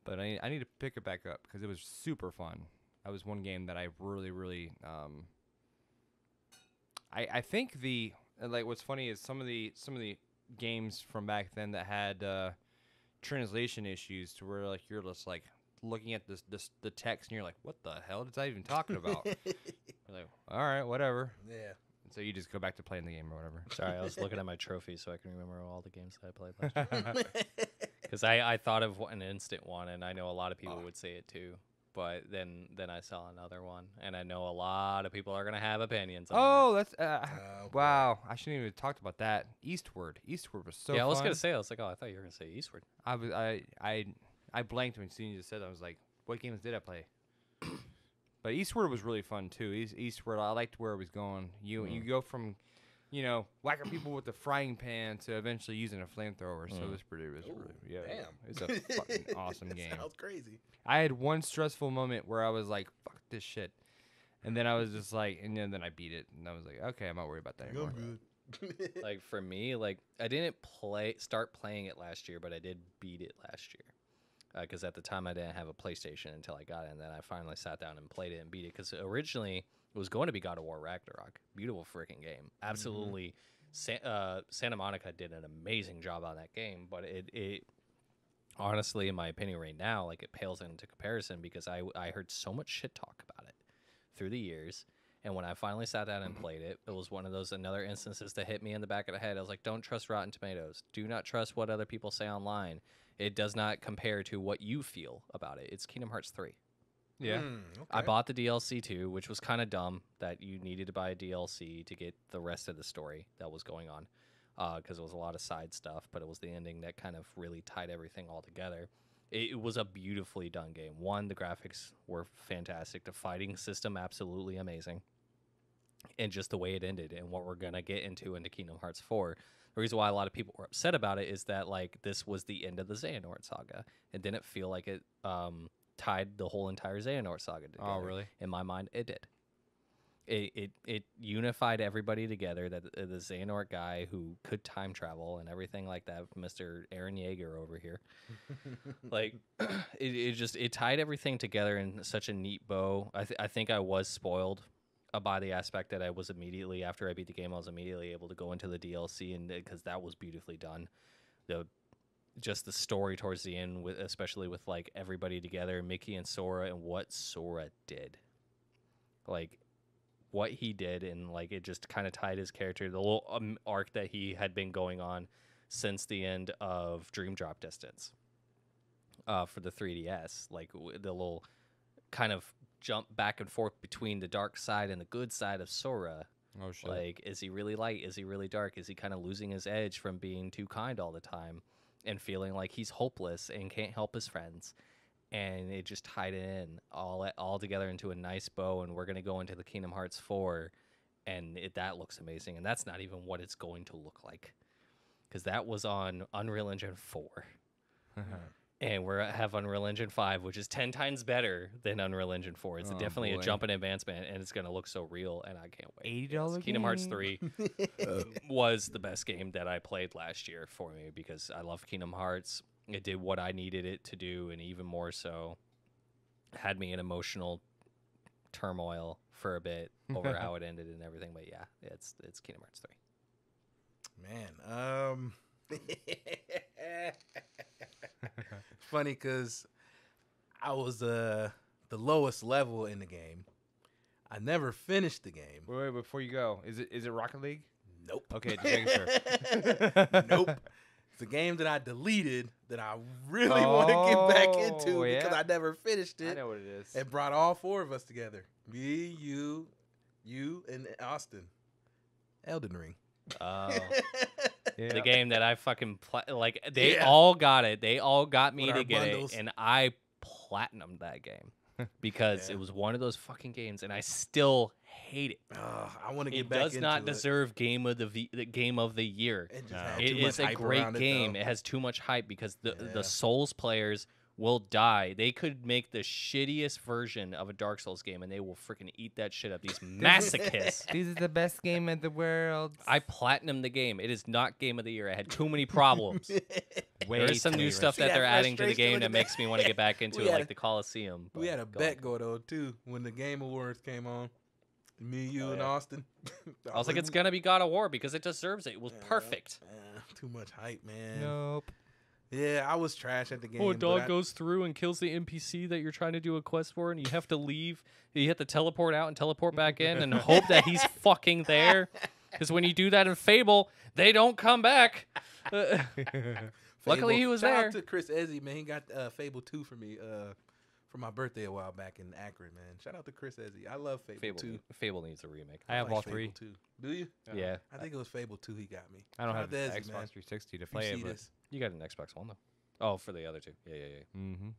But I need to pick it back up because it was super fun. That was one game that I really I think what's funny is some of the games from back then that had translation issues to where like you're just like looking at the text and you're like, what the hell is that even talking about? You're like, all right, whatever. Yeah. And so you just go back to playing the game or whatever. Sorry, I was looking at my trophies so I can remember all the games that I played last year. Because I thought of an instant one, and I know a lot of people would say it too. But then I saw another one, and I know a lot of people are gonna have opinions on Oh, that's boy. wow! I shouldn't even have talked about that. Eastward was so. yeah, I was fun. gonna say, I was like, oh, I thought you were gonna say Eastward. I blanked when you just said that. I was like, what games did I play? But Eastward was really fun too. Eastward, I liked where it was going. You go from, whacking people with the frying pan to eventually using a flamethrower. So it was really Damn. It's a fucking awesome game. Sounds crazy. I had one stressful moment where I was like, fuck this shit. And then I was just like, and then I beat it. And I was like, okay, I'm not worried about that anymore. good. Like for me, like I didn't start playing it last year, but I did beat it last year. Because at the time I didn't have a PlayStation until I got it, and then I finally sat down and played it and beat it. Because originally it was going to be God of War Ragnarok. Beautiful freaking game, absolutely. Santa Monica did an amazing job on that game, but it honestly, in my opinion, right now, like it pales into comparison because I heard so much shit talk about it through the years. And when I finally sat down and played it, it was one of those another instances that hit me in the back of the head. I was like, don't trust Rotten Tomatoes. Do not trust what other people say online. It does not compare to what you feel about it. It's Kingdom Hearts 3. Yeah. I bought the DLC too, which was kind of dumb that you needed to buy a DLC to get the rest of the story that was going on, because it was a lot of side stuff, but it was the ending that kind of really tied everything all together. It was a beautifully done game. One, the graphics were fantastic. The fighting system, absolutely amazing. And just the way it ended and what we're going to get into Kingdom Hearts 4. The reason why a lot of people were upset about it is that, like, this was the end of the Xehanort saga. It didn't feel like it tied the whole entire Xehanort saga together. Oh, really? In my mind, it did. It unified everybody together. That the Xehanort guy who could time travel and everything like that, Mr. Aaron Yeager over here, like it tied everything together in such a neat bow. I think I was spoiled by the aspect that I was immediately after I beat the game, I was immediately able to go into the DLC, and because that was beautifully done. Just the story towards the end, especially with like everybody together, Mickey and Sora, and what Sora did, like what he did, and like it just kind of tied his character, the little arc that he had been going on since the end of Dream Drop Distance for the 3DS, like the little kind of jump back and forth between the dark side and the good side of Sora. Oh shit. Like, is he really light? Is he really dark? Is he kind of losing his edge from being too kind all the time and feeling like he's hopeless and can't help his friends? And it just tied it in all together into a nice bow. And we're going to go into the Kingdom Hearts 4, and that looks amazing. And that's not even what it's going to look like, because that was on Unreal Engine 4. And we have Unreal Engine 5, which is 10 times better than Unreal Engine 4. It's definitely a jump in advancement, and it's going to look so real, and I can't wait. $80 Kingdom Hearts 3 was the best game that I played last year for me, because I love Kingdom Hearts. It did what I needed it to do, and even more so, had me in emotional turmoil for a bit over how it ended and everything. But yeah, it's Kingdom Hearts 3. Man, it's funny because I was the lowest level in the game. I never finished the game. Wait, before you go, is it Rocket League? Nope. Okay, just making sure. Nope. It's a game that I deleted that I really want to get back into because I never finished it. I know what it is. It brought all four of us together. Me, you, and Austin. Elden Ring. Oh. Yeah. The game that I fucking they all got it. They all got me With to our get bundles. it, and I platinumed that game because it was one of those fucking games, and I still hate it. I want to get It back into it. does not deserve game of the game of the year. It just had It too much is a hype great around game. It, It has too much hype because Yeah. the Souls players will die. They could make the shittiest version of a Dark Souls game, and they will freaking eat that shit up. These masochists. This is the best game in the world. I platinumed the game. It is not game of the year. I had too many problems. Way There's some too new many stuff See that that they're adding to the frustration? game Look that at makes that. me want to get back into We it, had like a- the Coliseum. We had a but bet go though too when the Game Awards came on. Me, you, and yeah. Austin. I was like, it's gonna be God of War because it deserves it. It was perfect. Too much hype, man. Nope. Yeah, I was trash at the game. Oh, a but dog I- goes through and kills the NPC that you're trying to do a quest for, and you have to leave. You have to teleport out and teleport back in and hope that he's fucking there. Because when you do that in Fable, they don't come back. Luckily, Fable. he was Shout there. out to Chris Ezzy, man. He got Fable 2 for me for my birthday a while back in Akron, man. Shout out to Chris Ezzy. I love Fable 2. Fable needs a remake. I have like all Fable three. 2. Do you? Yeah, I think it was Fable 2 he got me. I don't Shout have out the to Xbox Ezzy, man. 360 to You play see it, but this. you got an Xbox One though. Oh, for the other two. Yeah. mm-hmm.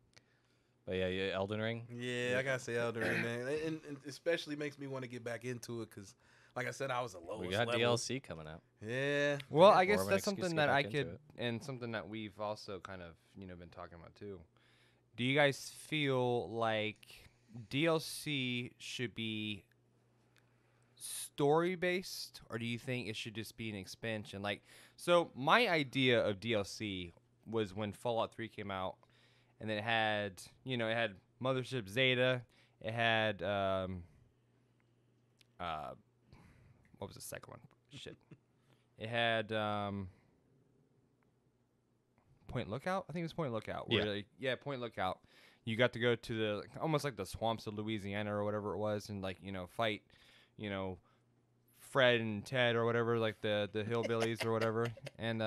But yeah, Elden Ring. Yeah, I gotta say Elden Ring, man, and especially makes me want to get back into it because, like I said, I was the lowest. We got level. DLC coming out. Yeah. Well, I More guess of an that's excuse to something get that I back into could, it. and something that we've also kind of, been talking about too. Do you guys feel like DLC should be story based, or do you think it should just be an expansion? Like, so my idea of DLC was when Fallout 3 came out, and then it had, it had Mothership Zeta, it had, what was the second one? Shit. It had Point Lookout. I think it was Point Lookout. Yeah. Where Point Lookout. You got to go to the almost like the swamps of Louisiana or whatever it was, and like fight, Fred and Ted or whatever, like the hillbillies or whatever, and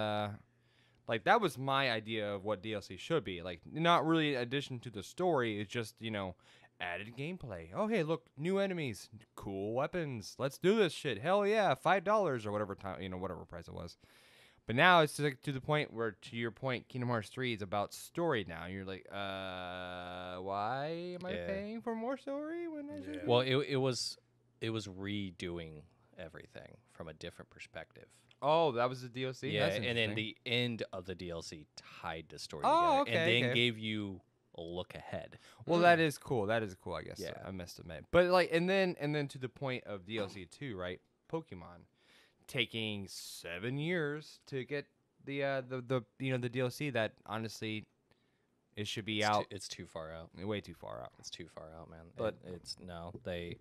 like that was my idea of what DLC should be. Like not really addition to the story. It's just added gameplay. Oh hey, look, new enemies, cool weapons. Let's do this shit. Hell yeah, $5 or whatever time whatever price it was. But now it's to the point where, to your point, Kingdom Hearts 3 is about story now. You're like, why am I paying for more story when I should? Well, it was redoing everything from a different perspective. Oh, that was the DLC? Yeah, That's and then interesting. the end of the DLC tied the story Oh, together, okay, and then okay. gave you a look ahead. Well, that is cool. That is cool, I guess. Yeah. I must admit. But like, and then to the point of DLC 2, right? Pokemon taking 7 years to get the DLC that honestly it should be out. It's too far out. Way too far out. It's too far out, man. But- it's no, they.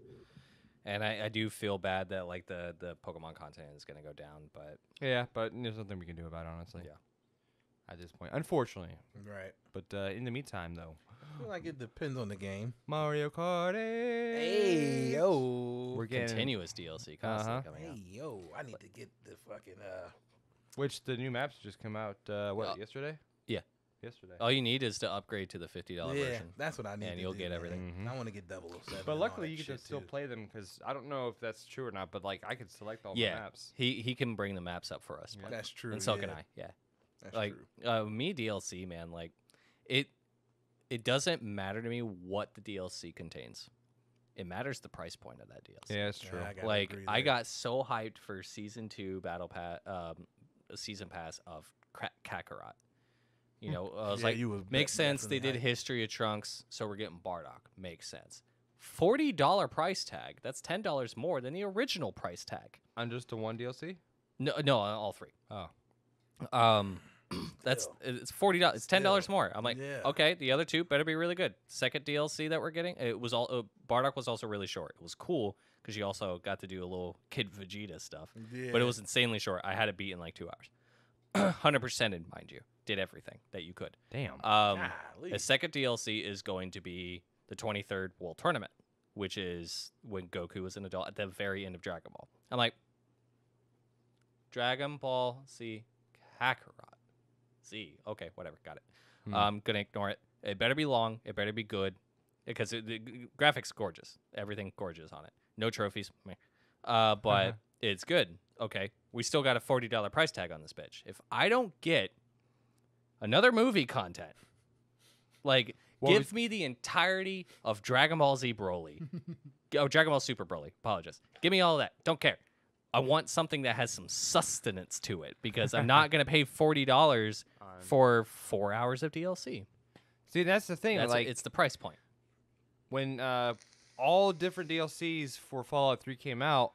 And I do feel bad that like the Pokemon content is gonna go down, but Yeah, but there's nothing we can do about it, honestly. Yeah. At this point, unfortunately. Right. But in the meantime, though, I feel like it depends on the game. Mario Kart 8. We're getting continuous DLC constantly Uh-huh. coming out. Hey, yo, I need to get the fucking which the new maps just come out. Yesterday? Yeah. Yesterday. All you need is to upgrade to the $50 yeah, version. that's what I need. And to you'll do, get man. everything. Mhm. I want to get 007. But and all luckily, that you can shit, still too. play them because I don't know if that's true or not. But like, I could select all the Yeah, maps. he can bring the maps up for us. Yeah. That's true. And so yeah. can I. Yeah. That's Like true. me DLC, man, like it doesn't matter to me what the DLC contains. It matters the price point of that DLC. Yeah, it's true. Yeah, I gotta Like agree I there. got so hyped for season 2 battle pass season pass of Kakarot. I was Yeah, like, you was makes sense. They definitely did hyped. History of Trunks, so we're getting Bardock. Makes sense. $40 price tag. That's $10 more than the original price tag. On just the one DLC? No, on all 3. Oh. That's Still. it's $40. It's $10 more. I'm like, Yeah. okay, the other 2 better be really good. Second DLC that we're getting, it was all Bardock was also really short. It was cool because you also got to do a little Kid Vegeta stuff, Yeah. but it was insanely short. I had it beat in like 2 hours, 100%ed, mind you. Did everything that you could. Damn. Golly. The second DLC is going to be the 23rd World Tournament, which is when Goku was an adult at the very end of Dragon Ball. I'm like, Dragon Ball Z Kakarot. Z. Okay, whatever. Got it. I'm going to ignore it. It better be long. It better be good. Because the graphics gorgeous. Everything gorgeous on it. No trophies. Meh. But it's good. Okay. We still got a $40 price tag on this bitch. If I don't get another movie content, like, Well, give me the entirety of Dragon Ball Z Broly. Dragon Ball Super Broly. Apologize. Give me all of that. Don't care. I want something that has some sustenance to it because I'm not going to pay $40 for 4 hours of DLC. See, that's the thing. That's like, it's the price point. when all different DLCs for Fallout 3 came out,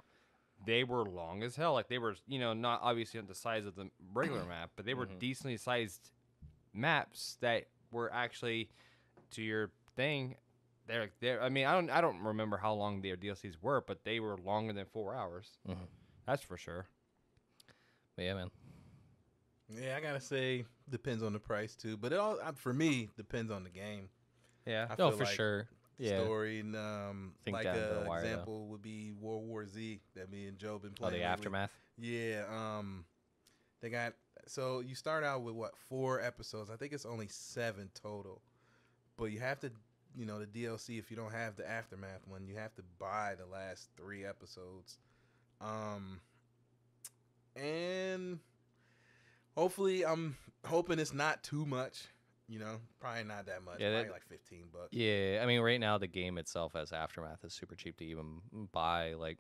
they were long as hell. Like they were, not obviously on the size of the regular map, but they were decently sized maps that were actually, to your thing, they're. I mean, I don't remember how long their DLCs were, but they were longer than 4 hours. That's for sure. But yeah, man. Yeah, I gotta say, depends on the price too. But it all for me depends on the game. Yeah. I No, feel for like sure. Yeah. Story and Think like down to the an wire, though. example would be World War Z that me and Joe been Oh, playing. the lately. aftermath. Yeah. They got so you start out with 4 episodes. I think it's only 7 total, but you have to, the DLC. If you don't have the aftermath one, you have to buy the last 3 episodes. And hopefully, I'm hoping it's not too much. Probably not that much. Yeah, Probably that- like $15. Yeah, I mean, right now the game itself as aftermath is super cheap to even buy. Like,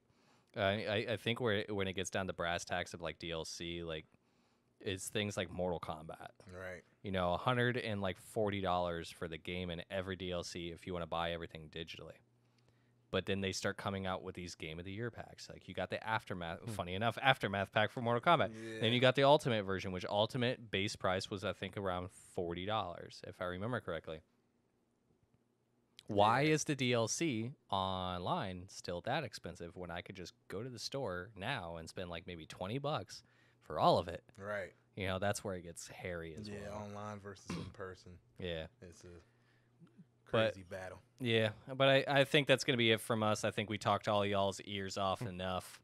I think when it gets down to brass tacks of like DLC, like, it's things like Mortal Kombat. Right. $140 for the game and every DLC if you want to buy everything digitally. But then they start coming out with these Game of the Year packs. Like you got the Aftermath, funny enough, Aftermath pack for Mortal Kombat. Yeah. Then you got the Ultimate version, which Ultimate base price was I think around $40 if I remember correctly. Why is the DLC online still that expensive when I could just go to the store now and spend like maybe $20 for all of it, Right. you know, that's where it gets hairy as well. Online versus in person. Yeah. It's a crazy battle. Yeah, but I think that's going to be it from us. I think we talked all y'all's ears off enough.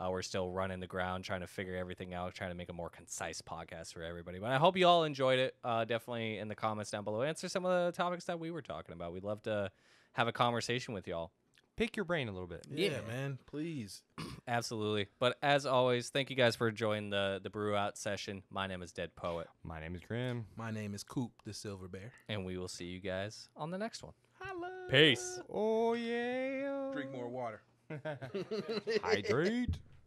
We're still running the ground, trying to figure everything out, trying to make a more concise podcast for everybody. But I hope you all enjoyed it. Definitely in the comments down below, answer some of the topics that we were talking about. We'd love to have a conversation with y'all. Pick your brain a little bit. Yeah, man. Please. Absolutely. But as always, thank you guys for joining the Brew Out session. My name is Dead Poet. My name is Grim. My name is Coop the Silver Bear. And we will see you guys on the next one. Holla. Peace. Oh, yeah. Drink more water. Hydrate.